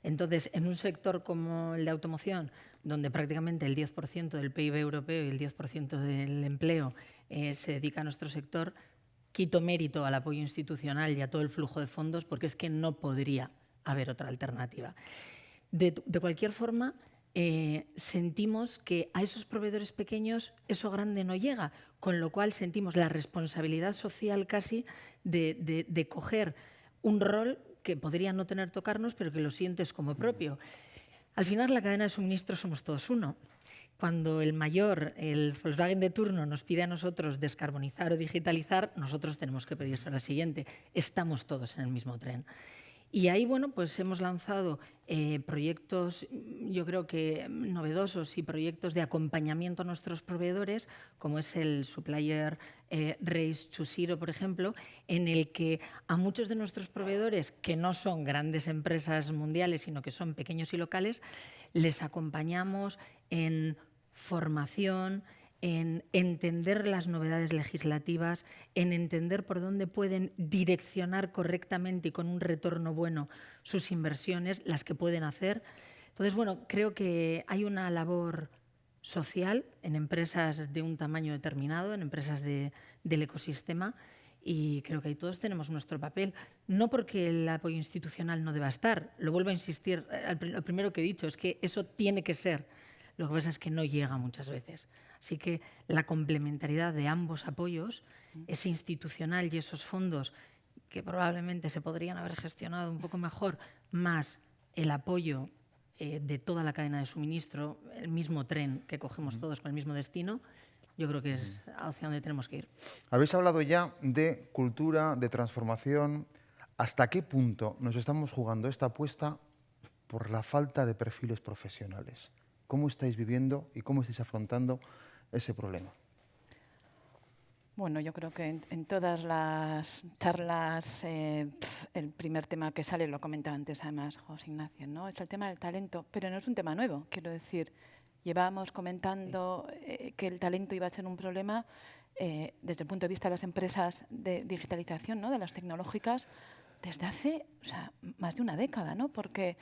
Entonces, en un sector como el de automoción, donde prácticamente el 10% del PIB europeo y el 10% del empleo se dedica a nuestro sector, quito mérito al apoyo institucional y a todo el flujo de fondos porque es que no podría haber otra alternativa. De cualquier forma, sentimos que a esos proveedores pequeños eso grande no llega, con lo cual sentimos la responsabilidad social casi de coger un rol que podría no tener tocarnos, pero que lo sientes como propio. Al final, la cadena de suministro somos todos uno. Cuando el mayor, el Volkswagen de turno, nos pide a nosotros descarbonizar o digitalizar, nosotros tenemos que pedirse a la siguiente. Estamos todos en el mismo tren. Y ahí, bueno, pues hemos lanzado proyectos, yo creo que novedosos y proyectos de acompañamiento a nuestros proveedores, como es el Supplier Race to Zero, por ejemplo, en el que a muchos de nuestros proveedores, que no son grandes empresas mundiales, sino que son pequeños y locales, les acompañamos en formación, en entender las novedades legislativas, en entender por dónde pueden direccionar correctamente y con un retorno bueno sus inversiones, las que pueden hacer. Entonces, bueno, creo que hay una labor social en empresas de un tamaño determinado, en empresas del ecosistema, y creo que ahí todos tenemos nuestro papel. No porque el apoyo institucional no deba estar, lo vuelvo a insistir, lo primero que he dicho es que eso tiene que ser. Lo que pasa es que no llega muchas veces. Así que la complementariedad de ambos apoyos, ese institucional y esos fondos que probablemente se podrían haber gestionado un poco mejor, más el apoyo de toda la cadena de suministro, el mismo tren que cogemos todos con el mismo destino, yo creo que es hacia donde tenemos que ir. Habéis hablado ya de cultura, de transformación. ¿Hasta qué punto nos estamos jugando esta apuesta por la falta de perfiles profesionales? ¿Cómo estáis viviendo y cómo estáis afrontando ese problema? Bueno, yo creo que en todas las charlas el primer tema que sale, lo comentaba antes además José Ignacio, ¿no? Es el tema del talento, pero no es un tema nuevo, quiero decir. Llevábamos comentando que el talento iba a ser un problema desde el punto de vista de las empresas de digitalización, ¿no? De las tecnológicas, desde hace más de una década, ¿no? Porque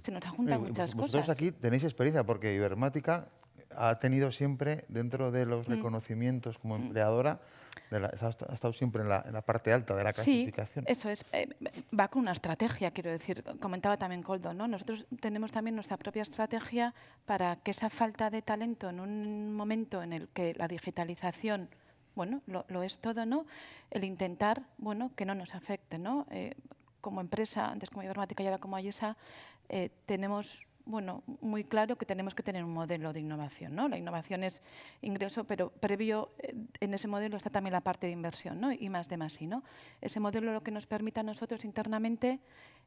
se nos juntan muchas cosas. Vosotros aquí tenéis experiencia, porque Ibermática ha tenido siempre, dentro de los reconocimientos como empleadora, ha estado siempre en la parte alta de la clasificación. Sí, eso es. Va con una estrategia, quiero decir. Comentaba también Koldo, ¿no? Nosotros tenemos también nuestra propia estrategia para que esa falta de talento en un momento en el que la digitalización, bueno, lo es todo, ¿no? El intentar, bueno, que no nos afecte, ¿no? Como empresa, antes como Ibermática y ahora como Ayesa, tenemos, bueno, muy claro que tenemos que tener un modelo de innovación, ¿no? La innovación es ingreso, pero previo en ese modelo está también la parte de inversión, ¿no? Y más de más, ¿no? Ese modelo lo que nos permite a nosotros internamente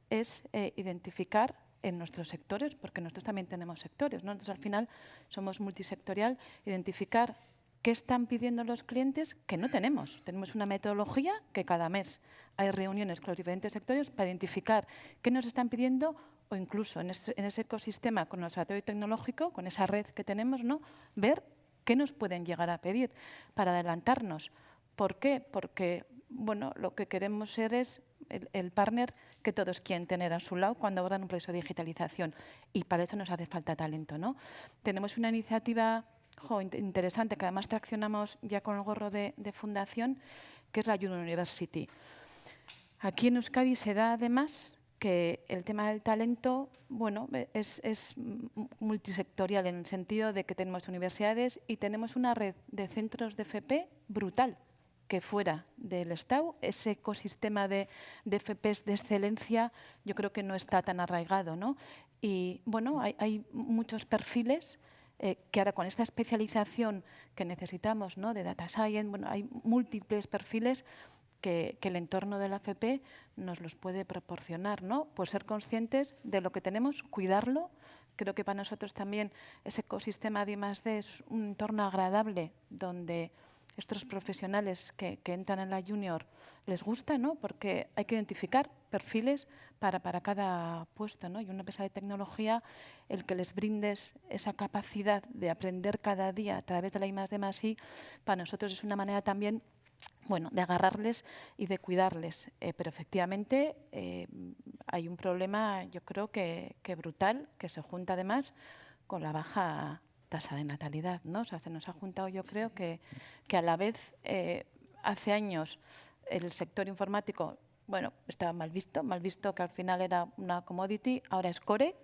es identificar en nuestros sectores, porque nosotros también tenemos sectores, ¿no? Entonces, al final, somos multisectorial, identificar qué están pidiendo los clientes que no tenemos. Tenemos una metodología que cada mes hay reuniones con los diferentes sectores para identificar qué nos están pidiendo o incluso en ese ecosistema con el observatorio tecnológico, con esa red que tenemos, ¿no? Ver qué nos pueden llegar a pedir para adelantarnos. ¿Por qué? Porque bueno, lo que queremos ser es el partner que todos quieren tener a su lado cuando abordan un proceso de digitalización. Y para eso nos hace falta talento, ¿no? Tenemos una iniciativa interesante que además traccionamos ya con el gorro de fundación, que es la Youth University. Aquí en Euskadi se da además que el tema del talento, bueno, es multisectorial en el sentido de que tenemos universidades y tenemos una red de centros de FP brutal, que fuera del Estado, ese ecosistema de FPs de excelencia yo creo que no está tan arraigado, ¿no? Y bueno, hay muchos perfiles que ahora con esta especialización que necesitamos, ¿no? De Data Science, bueno, hay múltiples perfiles que el entorno de la FP nos los puede proporcionar, ¿no? Pues ser conscientes de lo que tenemos, cuidarlo. Creo que para nosotros también ese ecosistema de I+D es un entorno agradable donde estos profesionales que entran en la junior les gusta, ¿no? Porque hay que identificar perfiles para cada puesto, ¿no? Y una empresa de tecnología, el que les brindes esa capacidad de aprender cada día a través de la I+D+I, para nosotros es una manera también, bueno, de agarrarles y de cuidarles. Pero efectivamente hay un problema, yo creo que brutal, que se junta además con la baja tasa de natalidad, ¿no? O sea, se nos ha juntado, yo creo que a la vez hace años el sector informático, bueno, estaba mal visto que al final era una commodity, ahora es core.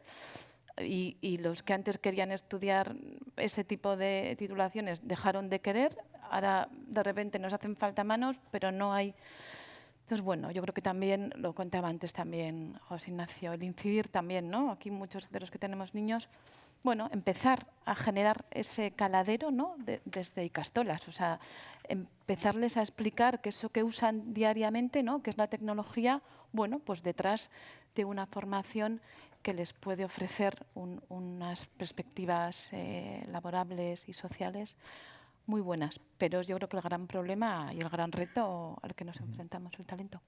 Y los que antes querían estudiar ese tipo de titulaciones dejaron de querer, ahora de repente nos hacen falta manos, pero no hay. Entonces, bueno, yo creo que también, lo contaba antes también José Ignacio, el incidir también, ¿no? Aquí muchos de los que tenemos niños, bueno, empezar a generar ese caladero, ¿no? Desde Icastolas, o sea, empezarles a explicar que eso que usan diariamente, ¿no? Que es la tecnología, bueno, pues detrás de una formación que les puede ofrecer unas perspectivas laborables y sociales muy buenas. Pero yo creo que el gran problema y el gran reto al que nos enfrentamos es el talento.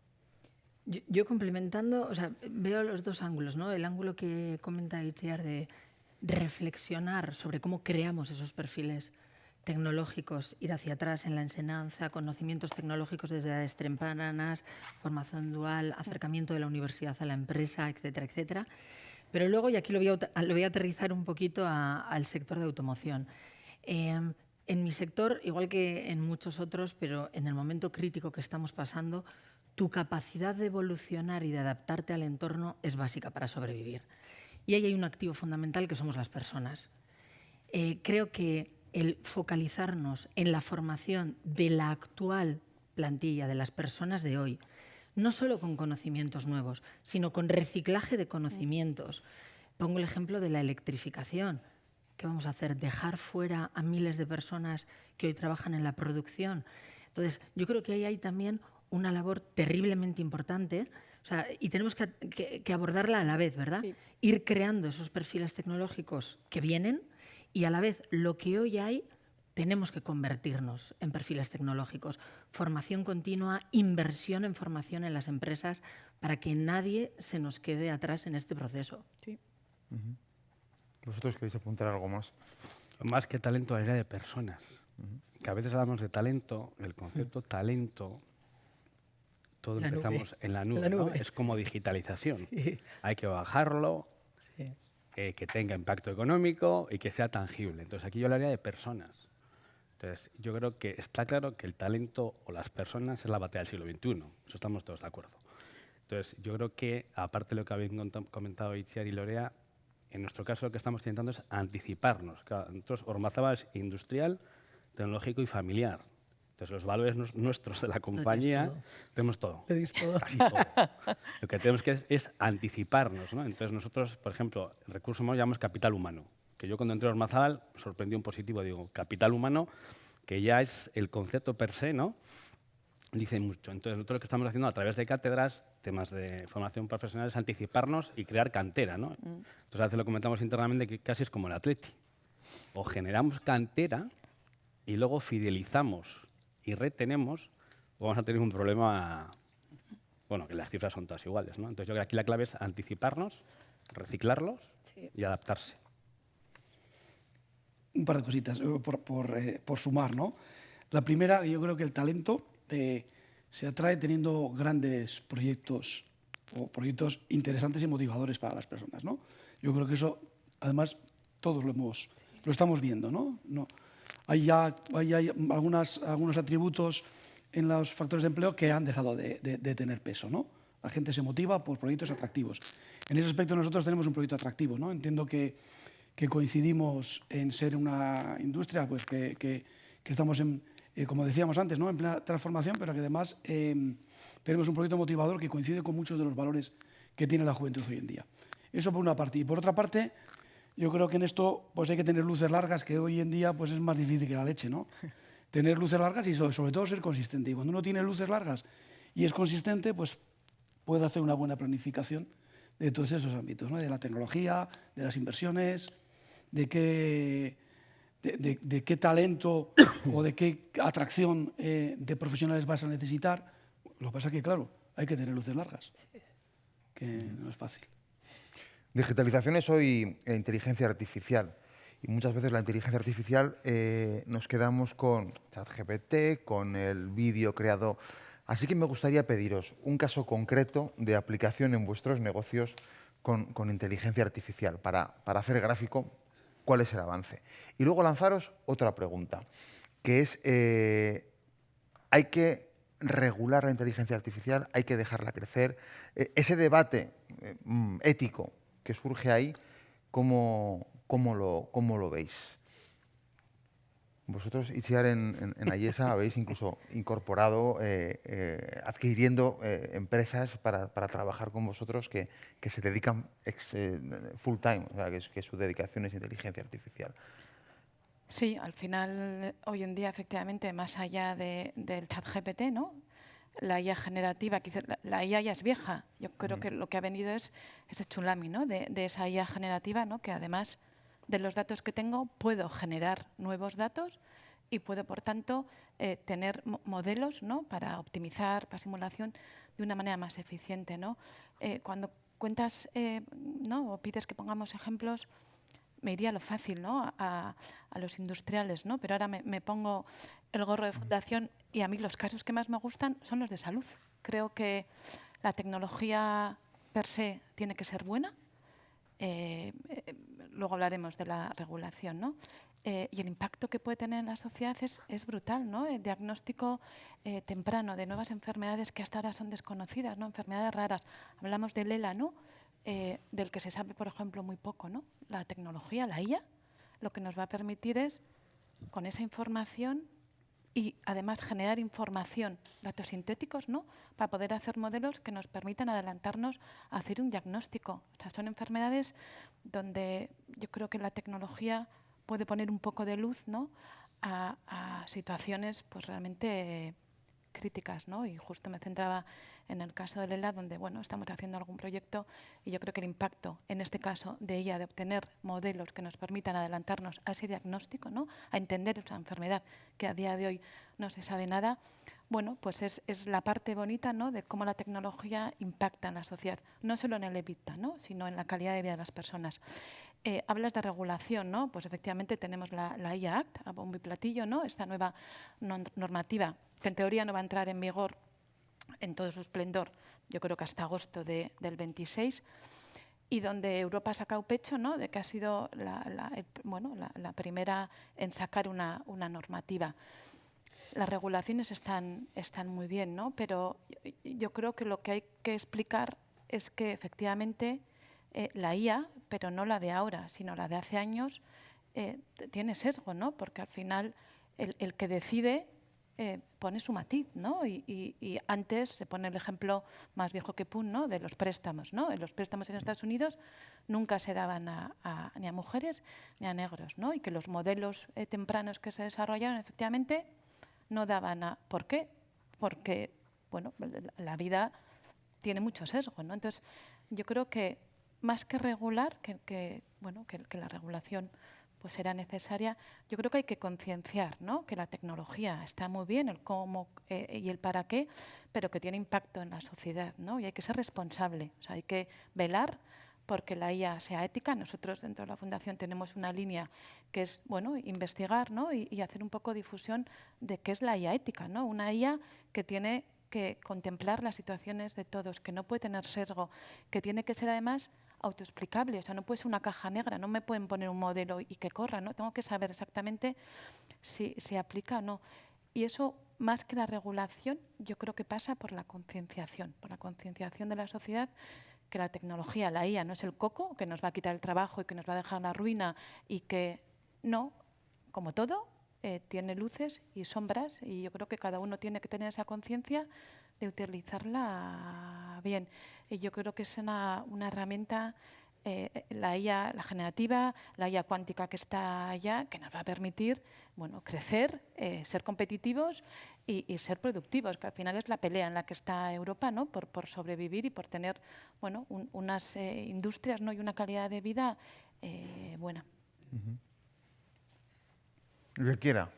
Yo complementando, o sea, veo los dos ángulos, ¿no? El ángulo que comenta Itziar de reflexionar sobre cómo creamos esos perfiles tecnológicos, ir hacia atrás en la enseñanza, conocimientos tecnológicos desde edades tempranas, formación dual, acercamiento de la universidad a la empresa, etcétera, etcétera. Pero luego, y aquí lo voy a aterrizar un poquito al sector de automoción. En mi sector, igual que en muchos otros, pero en el momento crítico que estamos pasando, tu capacidad de evolucionar y de adaptarte al entorno es básica para sobrevivir. Y ahí hay un activo fundamental que somos las personas. Creo que el focalizarnos en la formación de la actual plantilla, de las personas de hoy, no solo con conocimientos nuevos, sino con reciclaje de conocimientos. Pongo el ejemplo de la electrificación. ¿Qué vamos a hacer? ¿Dejar fuera a miles de personas que hoy trabajan en la producción? Entonces, yo creo que ahí hay también una labor terriblemente importante, o sea, y tenemos que abordarla a la vez, ¿verdad? Sí. Ir creando esos perfiles tecnológicos que vienen y a la vez lo que hoy hay, tenemos que convertirnos en perfiles tecnológicos. Formación continua, inversión en formación en las empresas para que nadie se nos quede atrás en este proceso. Sí. ¿Vosotros queréis apuntar algo más? Más que talento, la idea de personas. Que a veces hablamos de talento, el concepto talento, todo empezamos en la nube, ¿no? Es como digitalización. Sí. Hay que bajarlo, sí. Que tenga impacto económico y que sea tangible. Entonces, aquí yo hablaría de personas. Entonces, yo creo que está claro que el talento o las personas es la batalla del siglo XXI. Eso estamos todos de acuerdo. Entonces, yo creo que, aparte de lo que habéis comentado Itziar y Lorea, en nuestro caso lo que estamos intentando es anticiparnos. Claro, nosotros, Ormazaba es industrial, tecnológico y familiar. Entonces, los valores nuestros de la compañía, tenemos todo. Casi todo. Lo que tenemos que es anticiparnos, ¿no? Entonces, nosotros, por ejemplo, el recurso humano llamamos capital humano. Que yo cuando entré a Ormazabal me sorprendió un positivo, digo, capital humano, que ya es el concepto per se, ¿no? dicen mucho. Entonces, nosotros lo que estamos haciendo a través de cátedras, temas de formación profesional, es anticiparnos y crear cantera, ¿no? Entonces, a veces lo comentamos internamente que casi es como el Atleti. O generamos cantera y luego fidelizamos y retenemos, o vamos a tener un problema, bueno, que las cifras son todas iguales, ¿no? Entonces, yo creo que aquí la clave es anticiparnos, reciclarlos y adaptarse. Un par de cositas por sumar, ¿no? La primera, yo creo que el talento se atrae teniendo grandes proyectos o proyectos interesantes y motivadores para las personas, ¿no? Yo creo que eso, además, todos lo estamos viendo, ¿no? Hay algunos atributos en los factores de empleo que han dejado de tener peso, ¿no? La gente se motiva por proyectos atractivos. En ese aspecto nosotros tenemos un proyecto atractivo, ¿no? Entiendo que coincidimos en ser una industria pues, que estamos, como decíamos antes, ¿no? En plena transformación, pero que además tenemos un proyecto motivador que coincide con muchos de los valores que tiene la juventud hoy en día. Eso por una parte. Y por otra parte, yo creo que en esto pues, hay que tener luces largas, que hoy en día pues, es más difícil que la leche, ¿no? Tener luces largas y sobre todo ser consistente. Y cuando uno tiene luces largas y es consistente, pues puede hacer una buena planificación de todos esos ámbitos, ¿no? De la tecnología, de las inversiones, de qué talento o de qué atracción de profesionales vas a necesitar. Lo que pasa es que, claro, hay que tener luces largas, que no es fácil. Digitalización es hoy inteligencia artificial. Y muchas veces la inteligencia artificial nos quedamos con ChatGPT, con el vídeo creado. Así que me gustaría pediros un caso concreto de aplicación en vuestros negocios con inteligencia artificial para hacer gráfico cuál es el avance. Y luego lanzaros otra pregunta, que es, ¿hay que regular la inteligencia artificial? ¿Hay que dejarla crecer? Ese debate ético que surge ahí, ¿cómo lo veis? Vosotros, Itziar, en Ayesa habéis incluso incorporado, adquiriendo empresas para trabajar con vosotros que se dedican full time, o sea, que su dedicación es inteligencia artificial. Sí, al final, hoy en día, efectivamente, más allá del ChatGPT, ¿no? La IA generativa, la IA ya es vieja. Yo creo que lo que ha venido es ese tsunami, ¿no? de esa IA generativa, ¿no? Que además de los datos que tengo, puedo generar nuevos datos y puedo, por tanto, tener modelos, ¿no? Para optimizar, para simulación de una manera más eficiente, ¿no? Cuando cuentas, ¿no? O pides que pongamos ejemplos, me iría a lo fácil, ¿no? A los industriales, ¿no? Pero ahora me pongo el gorro de fundación y a mí los casos que más me gustan son los de salud. Creo que la tecnología per se tiene que ser buena. Luego hablaremos de la regulación, ¿no? Y el impacto que puede tener en la sociedad es brutal, ¿no? El diagnóstico temprano de nuevas enfermedades que hasta ahora son desconocidas, ¿no? Enfermedades raras. Hablamos del ELA, ¿no? Del que se sabe, por ejemplo, muy poco, ¿no? La tecnología, la IA, lo que nos va a permitir es, con esa información y además generar información, datos sintéticos, ¿no? Para poder hacer modelos que nos permitan adelantarnos a hacer un diagnóstico. O sea, son enfermedades donde yo creo que la tecnología puede poner un poco de luz, ¿no? a situaciones pues realmente críticas, ¿no? Y justo me centraba en el caso del ELA, donde bueno, estamos haciendo algún proyecto y yo creo que el impacto, en este caso de ella, de obtener modelos que nos permitan adelantarnos a ese diagnóstico, ¿no? A entender esa enfermedad que a día de hoy no se sabe nada, bueno, pues es la parte bonita, ¿no? De cómo la tecnología impacta en la sociedad, no solo en el EBITDA, ¿no? Sino en la calidad de vida de las personas. Hablas de regulación, ¿no? Pues efectivamente tenemos la IA Act, a bombo y platillo, ¿no? Esta nueva normativa que en teoría no va a entrar en vigor en todo su esplendor, yo creo que hasta agosto del 26, y donde Europa ha sacado pecho, ¿no? De que ha sido la primera en sacar una normativa. Las regulaciones están muy bien, ¿no? Pero yo creo que lo que hay que explicar es que efectivamente la IA, pero no la de ahora, sino la de hace años, tiene sesgo, ¿no? Porque al final el que decide pone su matiz, ¿no? Y antes se pone el ejemplo más viejo que Pun, ¿no? De los préstamos, ¿no? Los préstamos en Estados Unidos nunca se daban ni a mujeres ni a negros, ¿no? Y que los modelos tempranos que se desarrollaron efectivamente no daban a... ¿Por qué? porque bueno, la vida tiene mucho sesgo, ¿no? Entonces, yo creo que más que regular, que la regulación pues será necesaria, yo creo que hay que concienciar, ¿no? Que la tecnología está muy bien, el cómo y el para qué, pero que tiene impacto en la sociedad, ¿no? Y hay que ser responsable, o sea, hay que velar porque la IA sea ética. Nosotros dentro de la Fundación tenemos una línea que es, bueno, investigar, ¿no? y hacer un poco difusión de qué es la IA ética, ¿no? Una IA que tiene que contemplar las situaciones de todos, que no puede tener sesgo, que tiene que ser además autoexplicable, o sea, no puede ser una caja negra, no me pueden poner un modelo y que corra, ¿no? Tengo que saber exactamente si se aplica o no. Y eso, más que la regulación, yo creo que pasa por la concienciación de la sociedad, que la tecnología, la IA, no es el coco que nos va a quitar el trabajo y que nos va a dejar en la ruina y que no, como todo, tiene luces y sombras y yo creo que cada uno tiene que tener esa conciencia de utilizarla bien. Y yo creo que es una herramienta, la IA, la generativa, la IA cuántica que está allá, que nos va a permitir, bueno, crecer, ser competitivos y ser productivos, que al final es la pelea en la que está Europa, ¿no? Por sobrevivir y por tener, bueno, unas industrias, ¿no? Y una calidad de vida buena. Lo que quiera.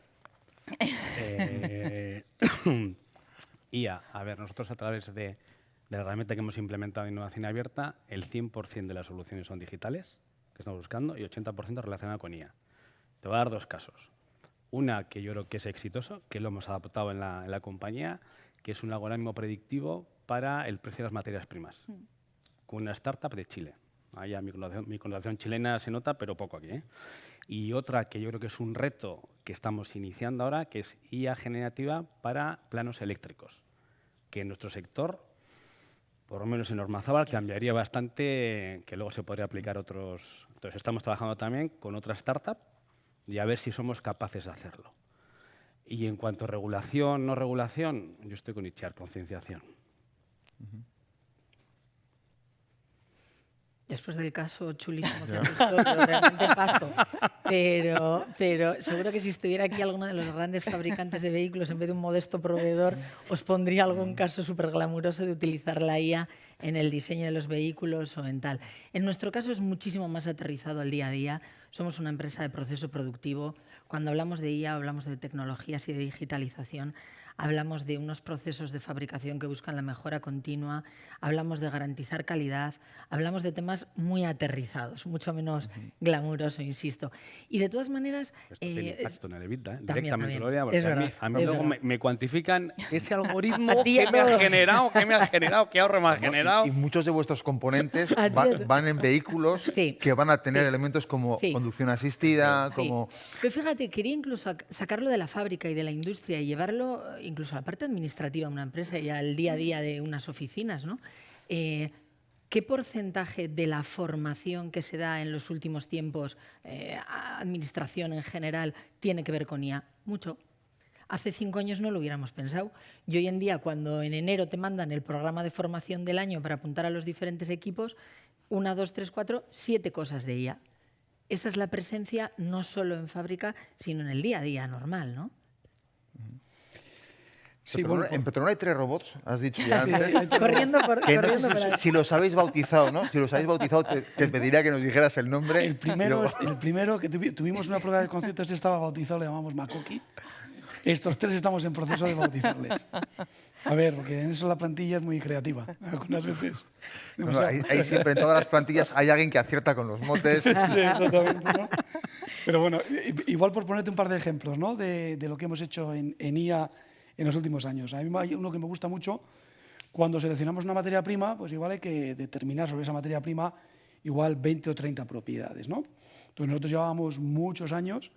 IA, a ver, nosotros a través de la herramienta que hemos implementado en Innovación Abierta, el 100% de las soluciones son digitales, que estamos buscando, y 80% relacionado con IA. Te voy a dar dos casos. Una que yo creo que es exitoso, que lo hemos adaptado en la compañía, que es un algoritmo predictivo para el precio de las materias primas, con una startup de Chile. Allá mi connotación chilena se nota, pero poco aquí, ¿eh? Y otra que yo creo que es un reto que estamos iniciando ahora, que es IA generativa para planos eléctricos, que en nuestro sector, por lo menos en Ormazábal, cambiaría bastante, que luego se podría aplicar a otros. Entonces estamos trabajando también con otra startup y a ver si somos capaces de hacerlo. Y en cuanto a regulación, no regulación, yo estoy con Itziar, concienciación. Después del caso chulísimo que has visto, yo realmente paso. Pero seguro que si estuviera aquí alguno de los grandes fabricantes de vehículos, en vez de un modesto proveedor, os pondría algún caso súper glamuroso de utilizar la IA en el diseño de los vehículos o en tal. En nuestro caso es muchísimo más aterrizado al día a día. Somos una empresa de proceso productivo. Cuando hablamos de IA, hablamos de tecnologías y de digitalización. Hablamos de unos procesos de fabricación que buscan la mejora continua, hablamos de garantizar calidad, hablamos de temas muy aterrizados, mucho menos glamuroso, insisto. Y de todas maneras... Esto tiene impacto en el EBITDA, también, directamente, Gloria, porque es verdad, a mí luego me cuantifican ese algoritmo ti y que me ha generado, qué ahorro me ha generado. Y muchos de vuestros componentes van en vehículos que van a tener elementos como conducción asistida, como... Pero fíjate, quería incluso sacarlo de la fábrica y de la industria y llevarlo incluso a la parte administrativa de una empresa y al día a día de unas oficinas, ¿no? ¿Qué porcentaje de la formación que se da en los últimos tiempos, administración en general, tiene que ver con IA? Mucho. Hace 5 años no lo hubiéramos pensado. Y hoy en día, cuando en enero te mandan el programa de formación del año para apuntar a los diferentes equipos, 1, 2, 3, 4, 7 cosas de IA. Esa es la presencia no solo en fábrica, sino en el día a día normal, ¿no? Sí, en Petronor hay 3 robots, has dicho ya antes. Corriendo por si los habéis bautizado, ¿no? Si los habéis bautizado, te pediría que nos dijeras el nombre. El primero que tuvimos una prueba de conceptos estaba bautizado, le llamamos Makoki. Estos 3 estamos en proceso de bautizarles. A ver, porque en eso la plantilla es muy creativa. Algunas veces. Bueno, ahí siempre, en todas las plantillas, hay alguien que acierta con los motes. Sí, totalmente, ¿no? Pero bueno, igual por ponerte un par de ejemplos, ¿no? de lo que hemos hecho en IA en los últimos años. A mí hay uno que me gusta mucho. Cuando seleccionamos una materia prima, pues igual hay que determinar sobre esa materia prima igual 20 o 30 propiedades, ¿no? Entonces nosotros llevábamos muchos años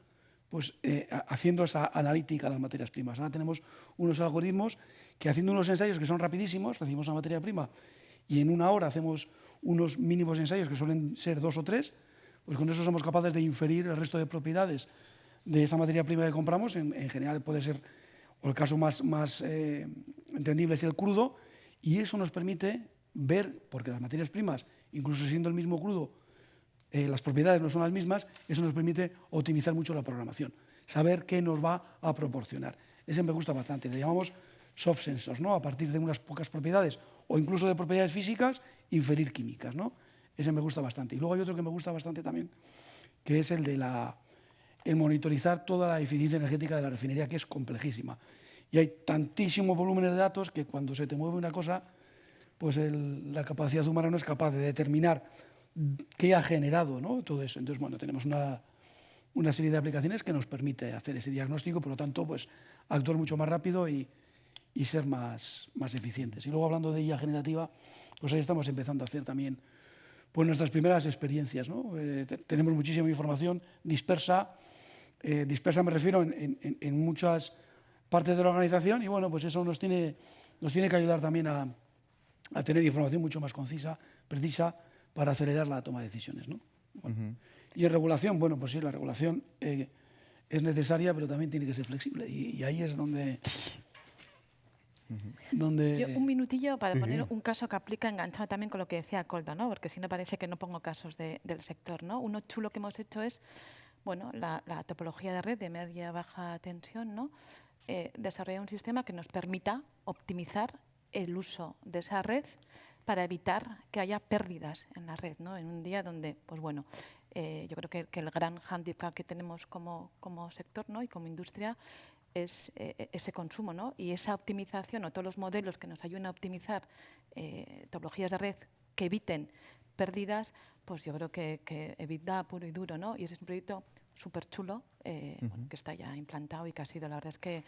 pues, haciendo esa analítica de las materias primas. Ahora tenemos unos algoritmos que, haciendo unos ensayos que son rapidísimos, recibimos una materia prima y en 1 hora hacemos unos mínimos ensayos que suelen ser 2 o 3, pues con eso somos capaces de inferir el resto de propiedades de esa materia prima que compramos. En general puede ser, o el caso más entendible es el crudo, y eso nos permite ver, porque las materias primas, incluso siendo el mismo crudo, las propiedades no son las mismas, eso nos permite optimizar mucho la programación, saber qué nos va a proporcionar. Ese me gusta bastante, le llamamos soft sensors, ¿no? A partir de unas pocas propiedades o incluso de propiedades físicas, inferir químicas, ¿no? Ese me gusta bastante. Y luego hay otro que me gusta bastante también, que es el de el monitorizar toda la eficiencia energética de la refinería, que es complejísima. Y hay tantísimos volúmenes de datos que cuando se te mueve una cosa, pues la capacidad humana no es capaz de determinar qué ha generado, ¿no? Todo eso. Entonces, bueno, tenemos una serie de aplicaciones que nos permite hacer ese diagnóstico, por lo tanto, pues actuar mucho más rápido y ser más eficientes. Y luego, hablando de IA generativa, pues ahí estamos empezando a hacer también pues nuestras primeras experiencias, ¿no? Tenemos muchísima información dispersa. Dispersa me refiero en muchas partes de la organización y, bueno, pues eso nos tiene que ayudar también a tener información mucho más concisa, precisa, para acelerar la toma de decisiones, ¿no? Bueno. Y en regulación, bueno, pues sí, la regulación es necesaria, pero también tiene que ser flexible. Y ahí es donde... Yo, un minutillo para poner un caso que aplica enganchado también con lo que decía Koldo, ¿no? Porque si no parece que no pongo casos del sector, ¿no? Uno chulo que hemos hecho es, bueno, la topología de red de media-baja tensión, ¿no? Desarrollar un sistema que nos permita optimizar el uso de esa red para evitar que haya pérdidas en la red, ¿no? En un día donde, pues bueno, yo creo que el gran hándicap que tenemos como sector, ¿no? Y como industria es ese consumo, ¿no? Y esa optimización o todos los modelos que nos ayuden a optimizar topologías de red que eviten pérdidas, pues yo creo que EBITDA puro y duro, ¿no? Y ese es un proyecto súper chulo bueno, que está ya implantado y que ha sido, la verdad es que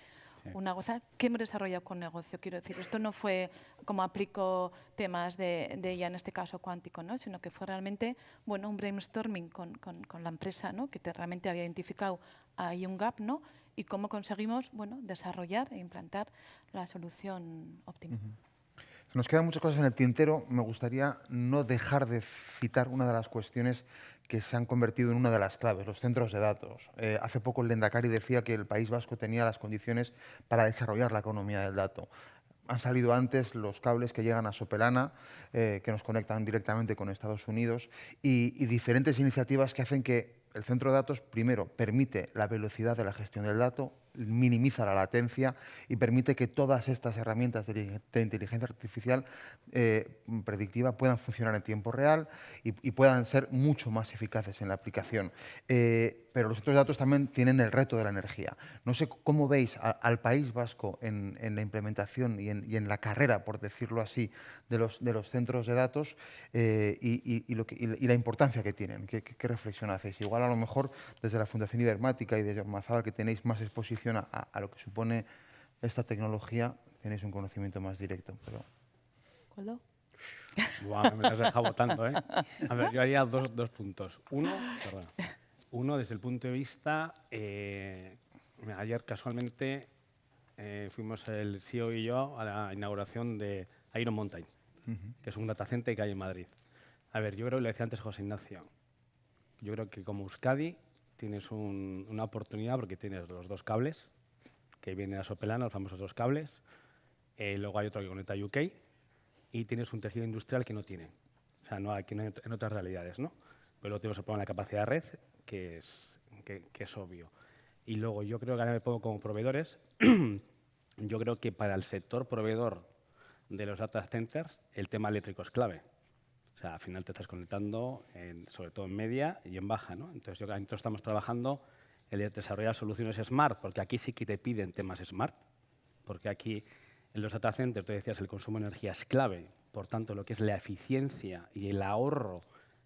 una gozada que hemos desarrollado con negocio. Quiero decir, esto no fue como aplico temas de ella, en este caso cuántico, ¿no? Sino que fue realmente, bueno, un brainstorming con la empresa, ¿no? Que realmente había identificado ahí un gap, ¿no? Y cómo conseguimos, bueno, desarrollar e implantar la solución óptima. Nos quedan muchas cosas en el tintero. Me gustaría no dejar de citar una de las cuestiones que se han convertido en una de las claves, los centros de datos. Hace poco el Lehendakari decía que el País Vasco tenía las condiciones para desarrollar la economía del dato. Han salido antes los cables que llegan a Sopelana, que nos conectan directamente con Estados Unidos, y diferentes iniciativas que hacen que el centro de datos, primero, permite la velocidad de la gestión del dato, minimiza la latencia y permite que todas estas herramientas de inteligencia artificial predictiva puedan funcionar en tiempo real y puedan ser mucho más eficaces en la aplicación. Pero los centros de datos también tienen el reto de la energía. No sé cómo veis al País Vasco en la implementación y en la carrera, por decirlo así, de los centros de datos y la importancia que tienen. ¿Qué reflexión hacéis? Igual a lo mejor desde la Fundación Ibermática y desde Ormazábal, que tenéis más exposición a lo que supone esta tecnología, tenéis un conocimiento más directo. Pero... ¿Koldo? Buah, me has dejado votando, ¿eh? A ver, yo haría dos puntos. Uno, desde el punto de vista... ayer, casualmente, fuimos el CEO y yo a la inauguración de Iron Mountain, que es un data center que hay en Madrid. A ver, yo creo que lo decía antes José Ignacio. Yo creo que como Euskadi tienes una oportunidad porque tienes los dos cables que vienen a Sopelana, los famosos dos cables. Luego hay otro que conecta a UK y tienes un tejido industrial que no tiene. O sea, no aquí en otras realidades, ¿no? Pero luego tenemos el problema de la capacidad de red, que es obvio. Y luego yo creo que ahora me pongo como proveedores. Yo creo que para el sector proveedor de los data centers el tema eléctrico es clave. O sea, al final te estás conectando, sobre todo en media y en baja, ¿no? Entonces, nosotros estamos trabajando en desarrollar soluciones smart, porque aquí sí que te piden temas smart, porque aquí en los data centers, tú decías, el consumo de energía es clave, por tanto, lo que es la eficiencia y el ahorro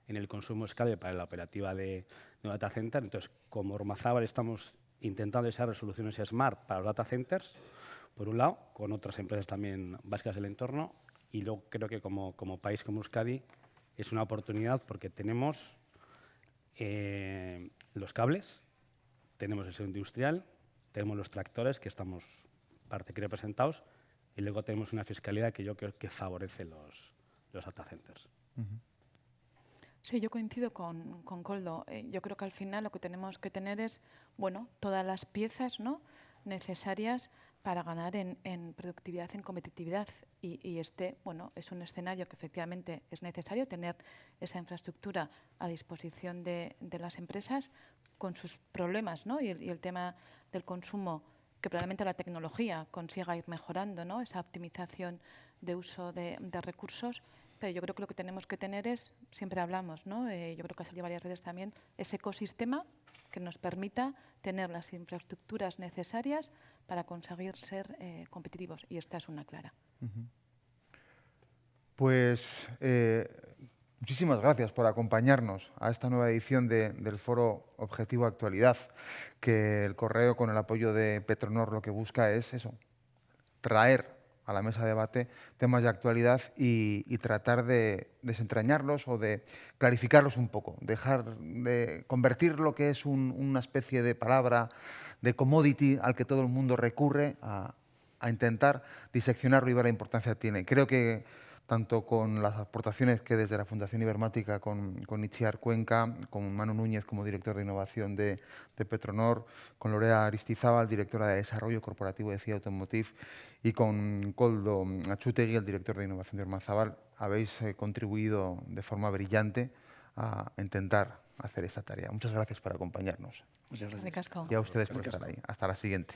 en el consumo es clave para la operativa de data center. Entonces, como Ormazábal estamos intentando desarrollar soluciones smart para los data centers, por un lado, con otras empresas también básicas del entorno, y luego creo que como país como Euskadi es una oportunidad porque tenemos los cables, tenemos el sector industrial, tenemos los tractores que estamos parte que representados y luego tenemos una fiscalidad que yo creo que favorece los data centers. Sí, yo coincido con Koldo. Yo creo que al final lo que tenemos que tener es, bueno, todas las piezas, ¿no?, necesarias para ganar en productividad, en competitividad. Y este, bueno, es un escenario que efectivamente es necesario tener esa infraestructura a disposición de las empresas con sus problemas, ¿no? Y el tema del consumo que probablemente la tecnología consiga ir mejorando, ¿no? Esa optimización de uso de recursos, pero yo creo que lo que tenemos que tener es, siempre hablamos, ¿no? Yo creo que ha salido varias veces también, ese ecosistema que nos permita tener las infraestructuras necesarias para conseguir ser competitivos, y esta es una clara. Pues muchísimas gracias por acompañarnos a esta nueva edición del Foro Objetivo Actualidad, que el Correo, con el apoyo de Petronor, lo que busca es eso, traer a la mesa de debate temas de actualidad y tratar de desentrañarlos o de clarificarlos un poco, dejar de convertir lo que es una especie de palabra, de commodity al que todo el mundo recurre, a intentar diseccionarlo y ver la importancia que tiene. Creo que tanto con las aportaciones que desde la Fundación Ibermática, con Itziar Cuenca, con Manu Núñez como director de innovación de Petronor, con Lorea Aristizábal, directora de Desarrollo Corporativo de CIA Automotive, y con Koldo Achutegui, el director de innovación de Hermanzábal, habéis contribuido de forma brillante a intentar hacer esta tarea. Muchas gracias por acompañarnos. Muchas gracias. Eskerrik asko. Y a ustedes por estar ahí. Hasta la siguiente.